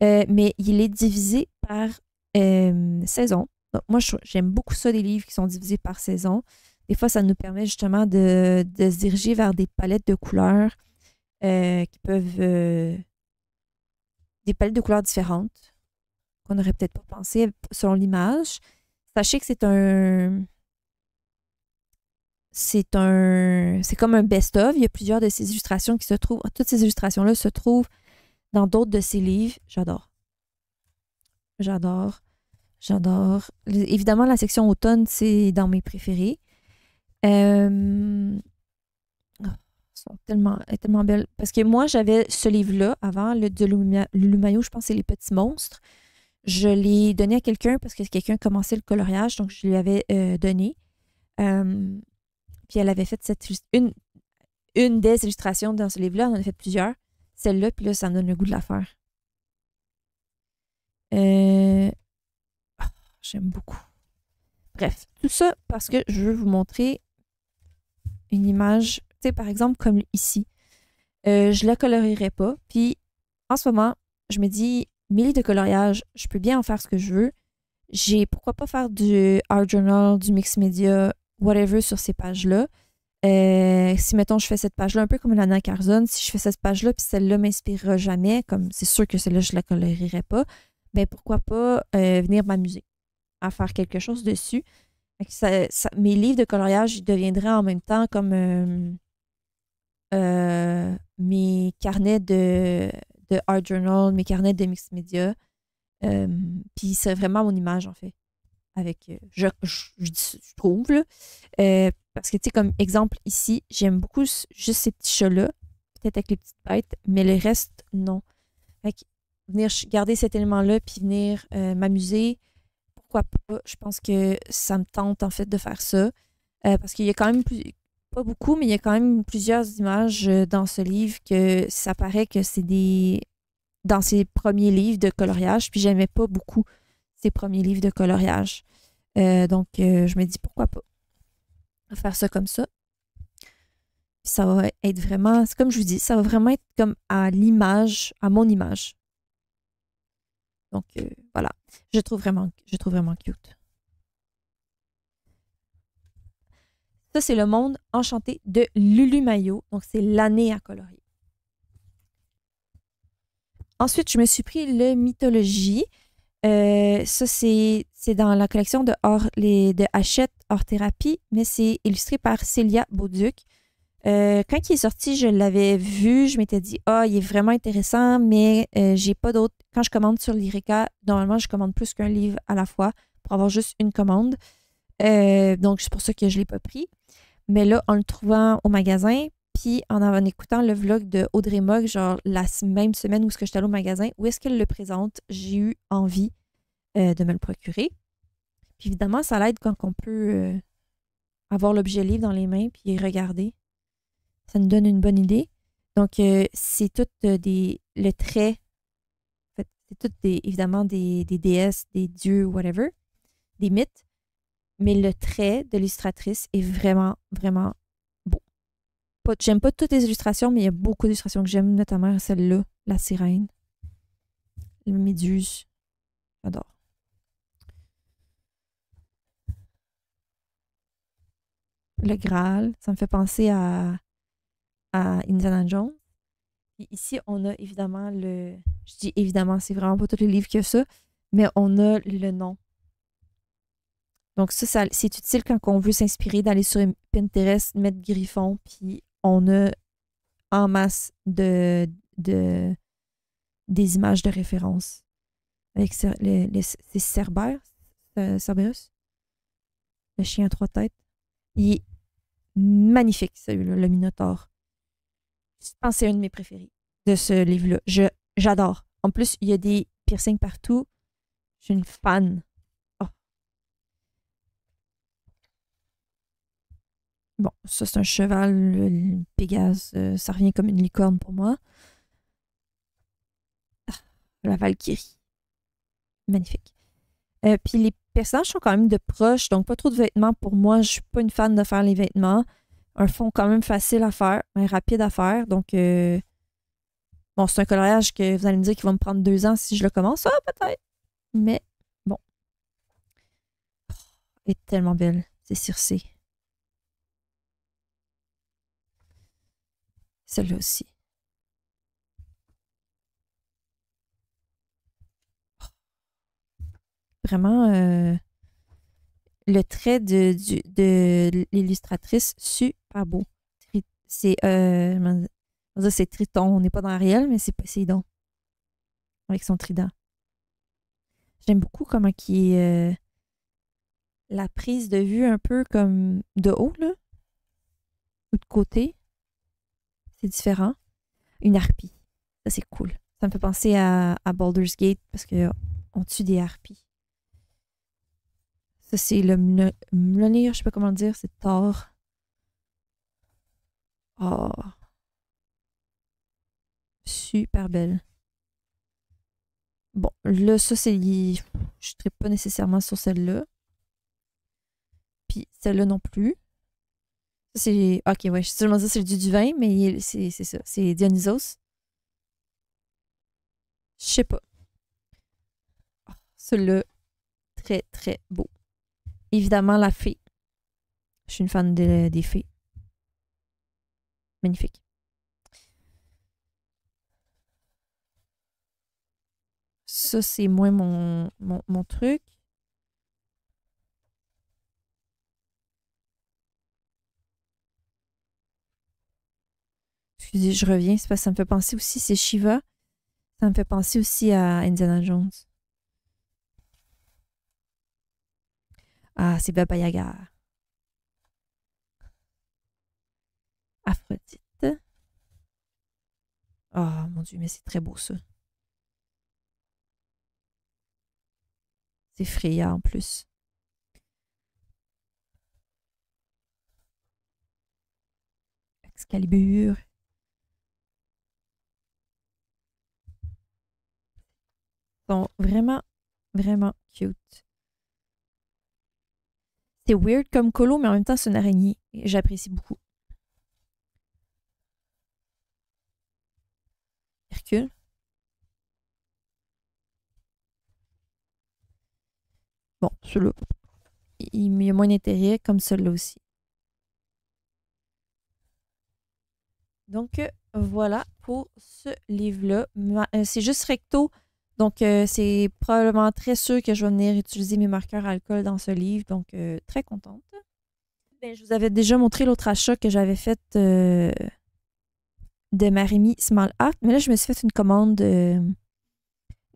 Mais il est divisé par saison. Donc, moi, j'aime beaucoup ça, des livres qui sont divisés par saison. Des fois, ça nous permet justement de se diriger vers des palettes de couleurs qui peuvent... des palettes de couleurs différentes qu'on n'aurait peut-être pas pensé selon l'image. Sachez que c'est comme un best-of. Il y a plusieurs de ces illustrations qui se trouvent... Toutes ces illustrations-là se trouvent dans d'autres de ces livres. J'adore. J'adore. J'adore. Évidemment, la section automne, c'est dans mes préférés. Elles sont tellement belles. Parce que moi, j'avais ce livre-là avant, le de Lulumayo, je pense que c'est Les Petits Monstres. Je l'ai donné à quelqu'un parce que quelqu'un commençait le coloriage, donc je lui avais donné. Puis elle avait fait une des illustrations dans ce livre-là. On en a fait plusieurs. Celle-là, puis là, ça me donne le goût de la faire. J'aime beaucoup. Bref, tout ça parce que je veux vous montrer une image, tu sais, par exemple, comme ici. Je la colorierai pas. Puis, en ce moment, je me dis, mes livres de coloriage, je peux bien en faire ce que je veux. Pourquoi pas faire du art journal, du mix media, whatever sur ces pages-là. Si, mettons, je fais cette page-là un peu comme Lana Carzone, si je fais cette page-là puis celle-là m'inspirera jamais, comme c'est sûr que celle-là, je la colorierai pas, ben pourquoi pas venir m'amuser à faire quelque chose dessus. Mes livres de coloriage ils deviendraient en même temps comme mes carnets de art journal, mes carnets de mixed media. Puis c'est vraiment mon image, en fait. Avec, je trouve, là. Parce que, tu sais, comme exemple ici, j'aime beaucoup juste ces petits chats-là, peut-être avec les petites bêtes, mais le reste, non. Fait que venir garder cet élément-là, puis venir m'amuser, pourquoi pas? Je pense que ça me tente, en fait, de faire ça. Parce qu'il y a quand même pas beaucoup, mais il y a quand même plusieurs images dans ce livre que ça paraît que c'est dans ses premiers livres de coloriage, puis j'aimais pas beaucoup ses premiers livres de coloriage. Donc, je me dis pourquoi pas faire ça comme ça. Puis ça va être vraiment, c'est comme je vous dis, ça va vraiment être comme à l'image, à mon image. Donc, voilà. Je trouve vraiment cute. Ça, c'est le monde enchanté de Lulumayo. Donc, c'est l'année à colorier. Ensuite, je me suis pris le Mythologie. Ça, c'est dans la collection de Hachette Hors Thérapie, mais c'est illustré par Célia Beauduc. Quand il est sorti, je l'avais vu, je m'étais dit, il est vraiment intéressant, mais j'ai pas d'autres. Quand je commande sur Lyrica, normalement, je commande plus qu'un livre à la fois pour avoir juste une commande. Donc, c'est pour ça que je l'ai pas pris. Mais là, en le trouvant au magasin, puis en écoutant le vlog de Audrey Mogg, genre la même semaine où j'étais allée au magasin, où est-ce qu'elle le présente, j'ai eu envie de me le procurer. Puis évidemment, ça l'aide quand on peut avoir l'objet livre dans les mains puis regarder. Ça nous donne une bonne idée. Donc, c'est tout le trait. En fait, c'est tout évidemment des déesses, des dieux, whatever, des mythes. Mais le trait de l'illustratrice est vraiment, vraiment beau. J'aime pas toutes les illustrations, mais il y a beaucoup d'illustrations que j'aime, notamment celle-là, la sirène, la méduse. J'adore. Le Graal, ça me fait penser à Indiana Jones. Puis ici, on a évidemment je dis évidemment, c'est vraiment pas tous les livres que ça, mais on a le nom. Donc c'est utile quand on veut s'inspirer, d'aller sur Pinterest, mettre Griffon, puis on a en masse des images de référence. Avec c'est Cerberus, le chien à 3 têtes. Il est magnifique, celui-là, le Minotaure. Je pense que c'est un de mes préférés de ce livre-là. J'adore. En plus, il y a des piercings partout. Je suis une fan. Oh. Bon, ça, c'est un cheval, le Pégase. Ça revient comme une licorne pour moi. Ah, la Valkyrie. Magnifique. Puis les personnages sont quand même de proches, donc pas trop de vêtements pour moi. Je suis pas une fan de faire les vêtements. Un fond quand même facile à faire, mais rapide à faire. Donc, bon, c'est un coloriage que vous allez me dire qu'il va me prendre 2 ans si je le commence. Ah, peut-être. Mais bon. Elle est tellement belle. C'est Circé. Celle-là aussi. Vraiment, le trait de l'illustratrice, super beau. C'est Triton. On n'est pas dans Ariel, mais c'est Poséidon. Avec son trident. J'aime beaucoup comment qui est la prise de vue un peu comme de haut, là. Ou de côté. C'est différent. Une harpie. Ça, c'est cool. Ça me fait penser à Baldur's Gate parce qu'on tue des harpies. Ça, c'est le Mjolnir, je sais pas comment le dire, c'est Thor. Oh. Super belle. Bon, là, ça, c'est... Je ne tripe pas nécessairement sur celle-là. Puis celle-là non plus. Ça, c'est... Ok, ouais, je sais seulement dire c'est le dieu du vin, mais c'est ça. C'est Dionysos. Je sais pas. Oh, celui-là, très, très beau. Évidemment, la fée. Je suis une fan des fées. Magnifique. Ça, c'est moins mon truc. Excusez, je reviens. C'est parce que ça me fait penser aussi, c'est Shiva. Ça me fait penser aussi à Indiana Jones. Ah, c'est Baba Yaga. Aphrodite. Oh mon Dieu, mais c'est très beau ça. C'est Freya en plus. Excalibur. Ils sont vraiment, vraiment cute. C'est weird comme colo, mais en même temps, c'est une araignée. J'apprécie beaucoup. Hercule. Bon, celui-là. Il y a moins d'intérêt, comme celui-là aussi. Donc, voilà pour ce livre-là. C'est juste recto. Donc, c'est probablement très sûr que je vais venir utiliser mes marqueurs à alcool dans ce livre. Donc, très contente. Ben, je vous avais déjà montré l'autre achat que j'avais fait de Marimi Small Art. Mais là, je me suis fait une commande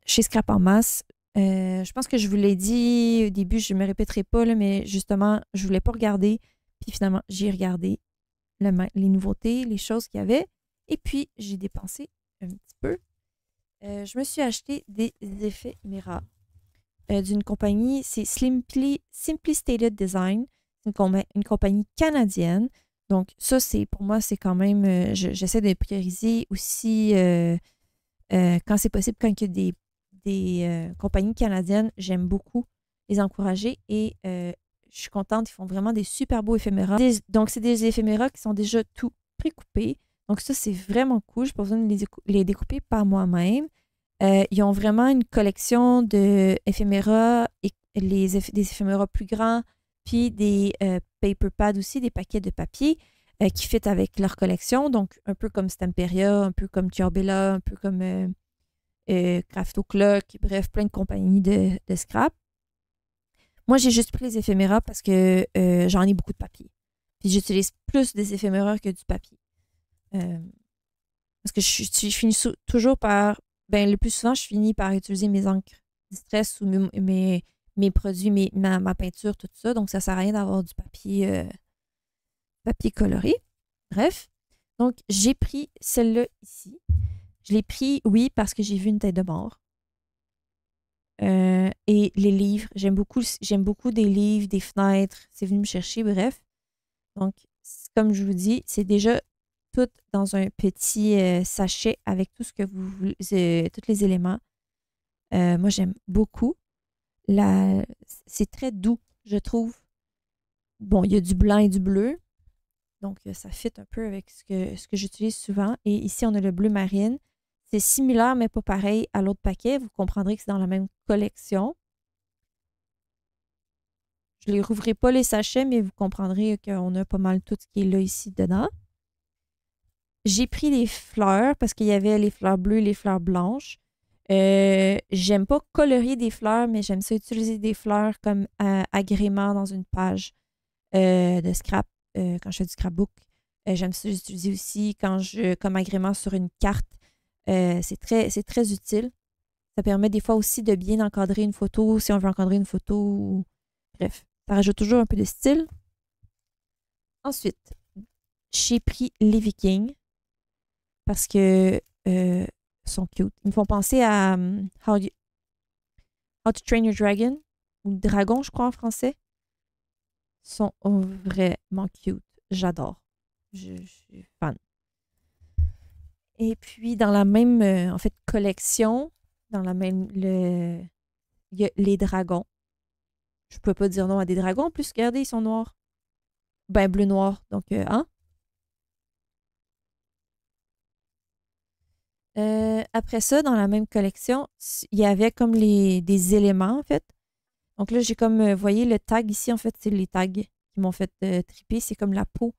chez Scrap en masse. Je pense que je vous l'ai dit au début, je ne me répéterai pas, là, mais justement, je ne voulais pas regarder. Puis finalement, j'ai regardé les nouveautés, les choses qu'il y avait. Et puis, j'ai dépensé un petit peu. Je me suis acheté des éphéméras d'une compagnie, c'est Simply Stated Design. C'est une compagnie canadienne. Donc, ça, pour moi, c'est quand même... j'essaie de prioriser aussi quand c'est possible, quand il y a des compagnies canadiennes, j'aime beaucoup les encourager et je suis contente, ils font vraiment des super beaux éphéméras. Donc, c'est des éphéméras qui sont déjà tout précoupés. Donc, ça, c'est vraiment cool. Je n'ai pas besoin de les découper par moi-même. Ils ont vraiment une collection d'éphéméras, des éphéméras plus grands, puis des paper pads aussi, des paquets de papier qui fit avec leur collection. Donc, un peu comme Stamperia, un peu comme Tiorbella, un peu comme Craft O'Clock, bref, plein de compagnies de scrap. Moi, j'ai juste pris les éphéméras parce que j'en ai beaucoup de papier. Puis j'utilise plus des éphéméras que du papier. Parce que je finis toujours par... Ben, le plus souvent, je finis par utiliser mes encres Distress ou mes produits, ma peinture, tout ça. Donc, ça ne sert à rien d'avoir du papier coloré. Bref. Donc, j'ai pris celle-là ici. Je l'ai pris, oui, parce que j'ai vu une tête de mort. Et les livres, j'aime beaucoup des livres, des fenêtres. C'est venu me chercher, bref. Donc, comme je vous dis, c'est déjà tout dans un petit sachet avec tout ce que vous voulez, tous les éléments. Moi, j'aime beaucoup. C'est très doux, je trouve. Bon, il y a du blanc et du bleu. Donc, ça fit un peu avec ce que j'utilise souvent. Et ici, on a le bleu marine. C'est similaire, mais pas pareil à l'autre paquet. Vous comprendrez que c'est dans la même collection. Je ne les rouvrirai pas les sachets, mais vous comprendrez qu'on a pas mal tout ce qui est là ici dedans. J'ai pris les fleurs parce qu'il y avait les fleurs bleues et les fleurs blanches. J'aime pas colorier des fleurs, mais j'aime ça utiliser des fleurs comme agrément dans une page de scrap quand je fais du scrapbook. J'aime ça utiliser aussi comme agrément sur une carte. C'est très utile. Ça permet des fois aussi de bien encadrer une photo si on veut encadrer une photo. Bref, ça rajoute toujours un peu de style. Ensuite, j'ai pris les Vikings parce que sont cute. Ils me font penser à How to Train Your Dragon ou Dragon, je crois en français. Ils sont vraiment cute. J'adore. Je suis fan. Et puis, dans la même en fait, collection, dans la même. Il y a les dragons. Je peux pas dire non à des dragons. En plus, regardez, ils sont noirs. Ben, bleu-noir. Donc, hein? Après ça, dans la même collection, il y avait comme des éléments, en fait. Donc là, j'ai comme, vous voyez, le tag ici, en fait, c'est les tags qui m'ont fait triper. C'est comme la peau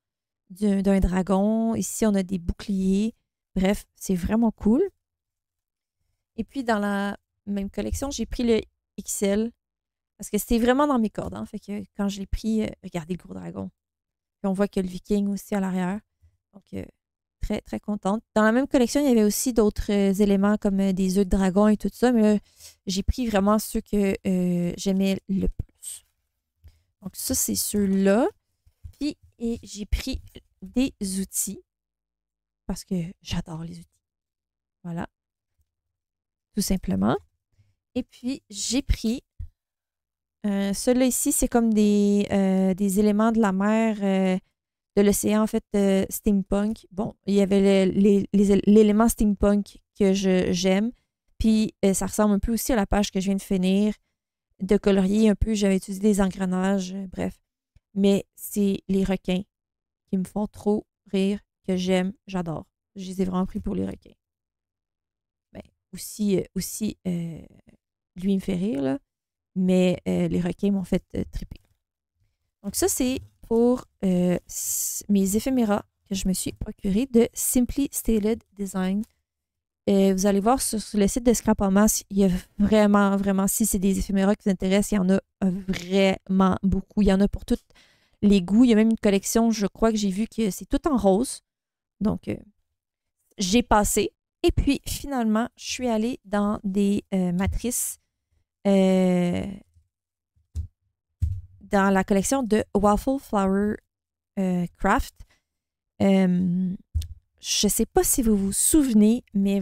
d'un dragon. Ici, on a des boucliers. Bref, c'est vraiment cool. Et puis, dans la même collection, j'ai pris le XL parce que c'était vraiment dans mes cordes. Hein. Fait que quand je l'ai pris, regardez le gros dragon. Puis on voit qu'il y a le Viking aussi à l'arrière. Donc, très, très contente. Dans la même collection, il y avait aussi d'autres éléments comme des œufs de dragon et tout ça, mais là, j'ai pris vraiment ceux que j'aimais le plus. Donc, ça, c'est ceux-là. Puis, j'ai pris des outils parce que j'adore les outils. Voilà. Tout simplement. Et puis, j'ai pris ceux-là ici, c'est comme des éléments de la mer, de l'océan, en fait, steampunk. Bon, il y avait l'élément steampunk que j'aime. Puis, ça ressemble un peu aussi à la page que je viens de finir, de colorier un peu. J'avais utilisé des engrenages, bref. Mais c'est les requins qui me font trop rire, que j'aime, j'adore. Je les ai vraiment pris pour les requins. Ben, aussi lui, il me fait rire, là. Mais les requins m'ont fait triper. Donc, ça, c'est pour mes éphéméras que je me suis procuré de Simply Stated Design. Vous allez voir sur le site de Scrapamas, il y a vraiment, vraiment, si c'est des éphéméras qui vous intéressent, il y en a vraiment beaucoup. Il y en a pour tous les goûts. Il y a même une collection, je crois que j'ai vu que c'est tout en rose. Donc, j'ai passé. Et puis, finalement, je suis allée dans des matrices dans la collection de Waffle Flower Craft. Je ne sais pas si vous vous souvenez, mais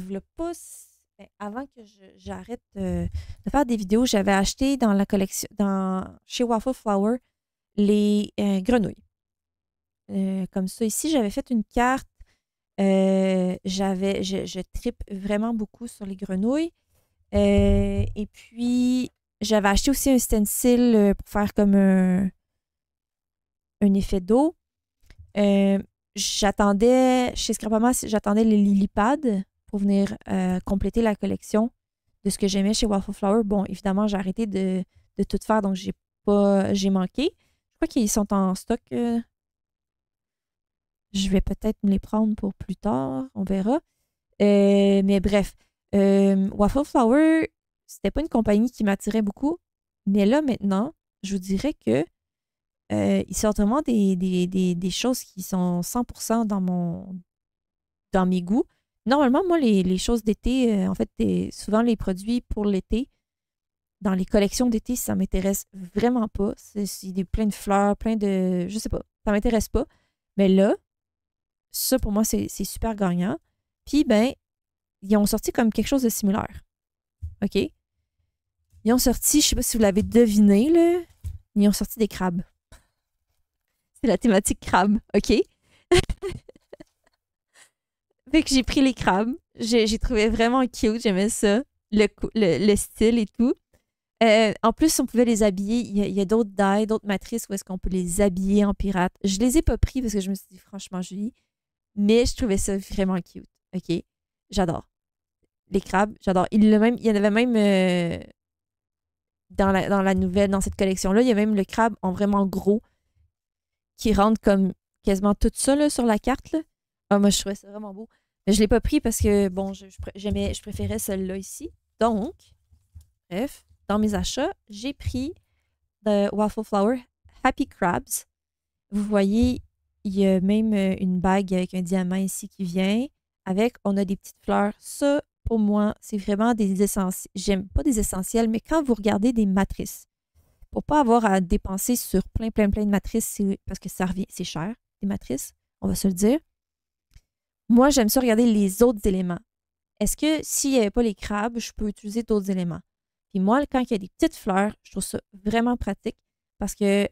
avant que j'arrête de faire des vidéos, j'avais acheté dans la collection, chez Waffle Flower, les grenouilles. Comme ça, ici, j'avais fait une carte. Je tripe vraiment beaucoup sur les grenouilles. Et puis, j'avais acheté aussi un stencil pour faire comme un effet d'eau. J'attendais, chez Scrapamas, j'attendais les lilypads pour venir compléter la collection de ce que j'aimais chez Waffle Flower. Bon, évidemment, j'ai arrêté de tout faire, donc j'ai manqué. Je crois qu'ils sont en stock. Je vais peut-être me les prendre pour plus tard, on verra. Mais bref, Waffle Flower, c'était pas une compagnie qui m'attirait beaucoup. Mais là, maintenant, je vous dirais que ils sortent vraiment des choses qui sont 100% dans mes goûts. Normalement, moi, les choses d'été, en fait, souvent les produits pour l'été, dans les collections d'été, ça m'intéresse vraiment pas. Plein de fleurs, plein de... Je sais pas, ça m'intéresse pas. Mais là, ça, pour moi, c'est super gagnant. Puis, ben, ils ont sorti comme quelque chose de similaire. OK? Ils ont sorti, je sais pas si vous l'avez deviné, là, ils ont sorti des crabes. C'est la thématique crabe, OK? Fait que j'ai pris les crabes. J'ai trouvé vraiment cute, j'aimais ça. Le style et tout. En plus, on pouvait les habiller. Il y a d'autres dyes, d'autres matrices où est-ce qu'on peut les habiller en pirate. Je les ai pas pris parce que je me suis dit, franchement, Julie, mais je trouvais ça vraiment cute. OK? J'adore. Les crabes, j'adore. Il y en avait même dans la nouvelle, dans cette collection-là, il y a même le crabe en vraiment gros qui rentre comme quasiment tout ça là, sur la carte. Là. Ah, moi, je trouvais ça vraiment beau. Mais je ne l'ai pas pris parce que, bon, je préférais celle-là ici. Donc, bref, dans mes achats, j'ai pris de Waffle Flower Happy Crabs. Vous voyez, il y a même une bague avec un diamant ici qui vient. On a des petites fleurs. Ça, pour moi, c'est vraiment des essentiels. J'aime pas des essentiels, mais quand vous regardez des matrices, pour pas avoir à dépenser sur plein de matrices, parce que ça revient, c'est cher, des matrices, on va se le dire. Moi, j'aime ça regarder les autres éléments. Est-ce que s'il n'y avait pas les crabes, je peux utiliser d'autres éléments? Puis moi, quand il y a des petites fleurs, je trouve ça vraiment pratique parce que,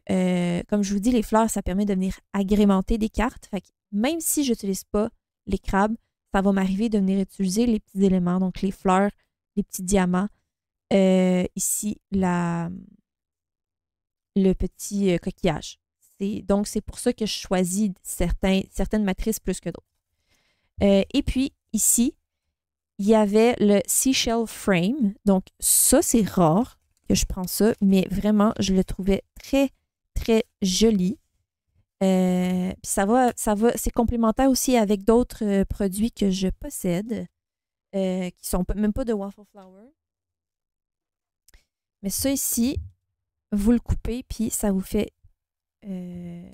comme je vous dis, les fleurs, ça permet de venir agrémenter des cartes. Fait que même si je n'utilise pas les crabes, ça va m'arriver de venir utiliser les petits éléments, donc les fleurs, les petits diamants. Ici, le petit coquillage. Donc, c'est pour ça que je choisis certaines matrices plus que d'autres. Et puis, ici, il y avait le Seashell Frame. Donc, ça, c'est rare que je prends ça, mais vraiment, je le trouvais très, très joli. C'est complémentaire aussi avec d'autres produits que je possède, qui sont même pas de Waffle Flower. Mais ça ici, vous le coupez, puis ça vous fait un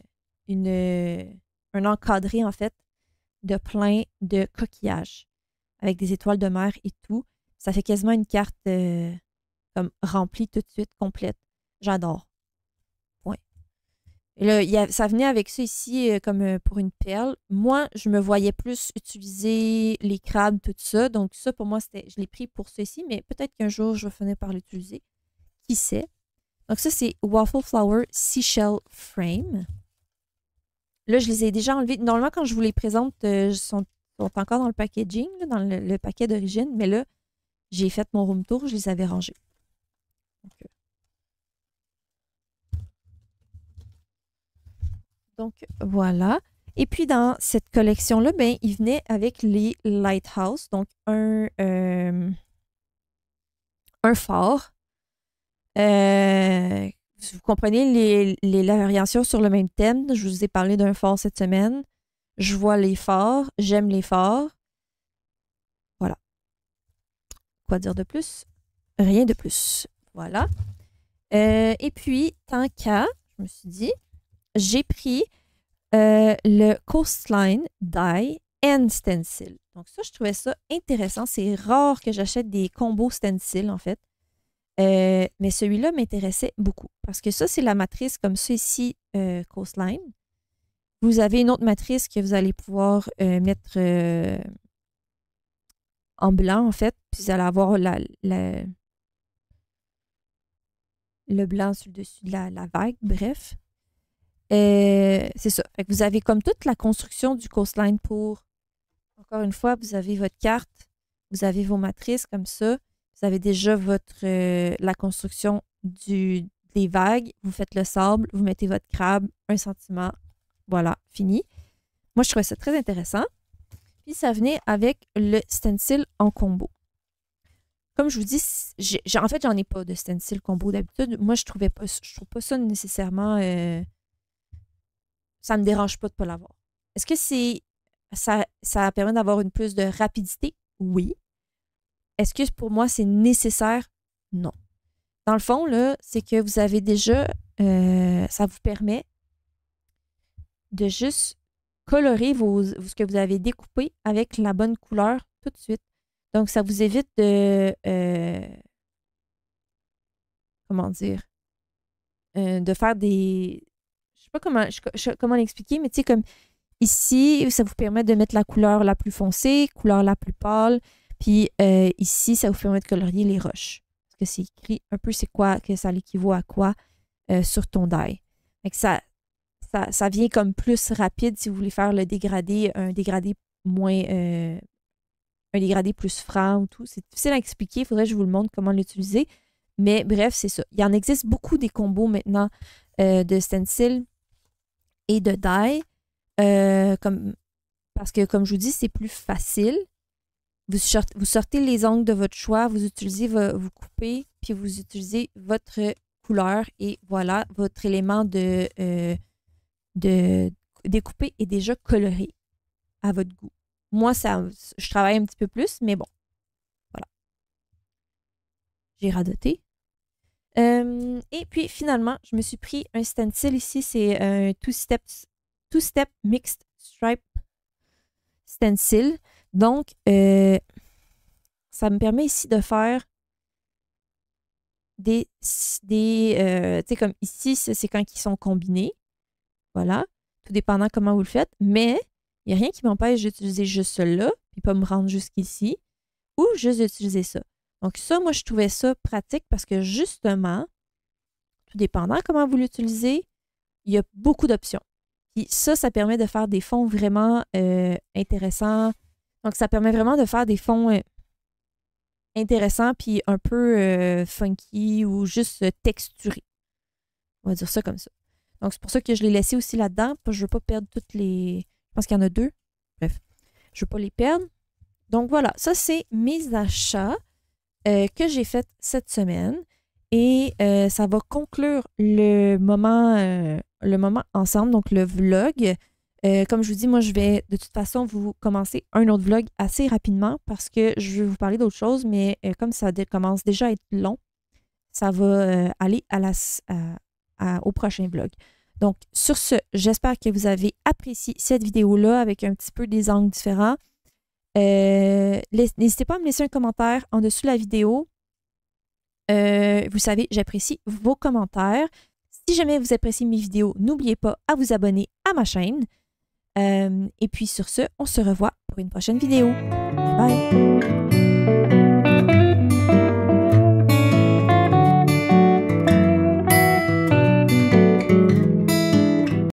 encadré, en fait, de plein de coquillages avec des étoiles de mer et tout. Ça fait quasiment une carte comme remplie tout de suite, complète. J'adore. Ouais. Et là, ça venait avec ça ici comme pour une perle. Moi, je me voyais plus utiliser les crabes, tout ça. Donc ça, pour moi, je l'ai pris pour ceci, mais peut-être qu'un jour, je vais finir par l'utiliser. Qui sait? Donc ça, c'est Waffle Flower Seashell Frame. Là, je les ai déjà enlevés. Normalement, quand je vous les présente, ils sont encore dans le packaging, là, dans le paquet d'origine. Mais là, j'ai fait mon room tour, je les avais rangés. Donc voilà. Et puis, dans cette collection-là, ben, il venait avec les Lighthouse. Donc, un phare. Vous comprenez la variation sur le même thème. Je vous ai parlé d'un phare cette semaine. Je vois les phares. J'aime les phares. Voilà. Quoi dire de plus? Rien de plus. Voilà. Et puis, tant qu'à, je me suis dit, j'ai pris le Coastline Die and Stencil. Donc ça, je trouvais ça intéressant. C'est rare que j'achète des combos stencil, en fait. Mais celui-là m'intéressait beaucoup parce que ça, c'est la matrice comme ça ici, Coastline. Vous avez une autre matrice que vous allez pouvoir mettre en blanc, en fait. Puis vous allez avoir le blanc sur le dessus de la vague, bref. C'est ça. Fait que vous avez comme toute la construction du Coastline pour, encore une fois, vous avez votre carte, vous avez vos matrices comme ça. Vous avez déjà la construction des vagues. Vous faites le sable, vous mettez votre crabe, un sentiment. Voilà, fini. Moi, je trouvais ça très intéressant. Puis, ça venait avec le stencil en combo. Comme je vous dis, en fait, j'en ai pas de stencil combo d'habitude. Moi, je trouve pas ça nécessairement... ça me dérange pas de pas l'avoir. Est-ce que ça permet d'avoir une plus de rapidité? Oui. Est-ce que pour moi, c'est nécessaire? Non. Dans le fond, là, c'est que vous avez déjà ça vous permet de juste colorer ce que vous avez découpé avec la bonne couleur tout de suite. Donc, ça vous évite de... comment dire? De faire des... Je sais pas comment l'expliquer, mais tu sais, comme ici, ça vous permet de mettre la couleur la plus foncée, couleur la plus pâle, puis ici, ça vous permet de colorier les roches. Parce que c'est écrit un peu c'est quoi, que ça l'équivaut à quoi sur ton die. Fait que ça vient comme plus rapide si vous voulez faire le dégradé, un dégradé moins... un dégradé plus franc ou tout. C'est difficile à expliquer, il faudrait que je vous le montre comment l'utiliser. Mais bref, c'est ça. Il y en existe beaucoup des combos maintenant de stencil et de die. Parce que, comme je vous dis, c'est plus facile. Vous sortez les angles de votre choix, vous utilisez, vous coupez, puis vous utilisez votre couleur et voilà, votre élément de découper est déjà coloré à votre goût. Moi, je travaille un petit peu plus, mais bon, voilà. J'ai radoté. Et puis, finalement, je me suis pris un stencil ici. C'est un two-step mixed stripe stencil. Donc, ça me permet ici de faire tu sais, comme ici, c'est quand ils sont combinés. Voilà. Tout dépendant comment vous le faites. Mais, il n'y a rien qui m'empêche d'utiliser juste celui-là, puis pas me rendre jusqu'ici, ou juste d'utiliser ça. Donc ça, moi, je trouvais ça pratique parce que justement, tout dépendant comment vous l'utilisez, il y a beaucoup d'options. Puis ça permet de faire des fonds vraiment intéressants. Donc ça permet vraiment de faire des fonds intéressants puis un peu funky ou juste texturés. On va dire ça comme ça. Donc c'est pour ça que je l'ai laissé aussi là-dedans. Je ne veux pas perdre toutes les... Je pense qu'il y en a 2. Bref, je ne veux pas les perdre. Donc voilà, ça c'est mes achats que j'ai fait cette semaine. Et ça va conclure le moment ensemble, donc le vlog. Comme je vous dis, moi, je vais de toute façon vous commencer un autre vlog assez rapidement parce que je vais vous parler d'autre chose, mais comme ça commence déjà à être long, ça va aller au prochain vlog. Donc, sur ce, j'espère que vous avez apprécié cette vidéo-là avec un petit peu des angles différents. N'hésitez pas à me laisser un commentaire en dessous de la vidéo. Vous savez, j'apprécie vos commentaires. Si jamais vous appréciez mes vidéos, n'oubliez pas à vous abonner à ma chaîne. Et puis sur ce, on se revoit pour une prochaine vidéo. Bye!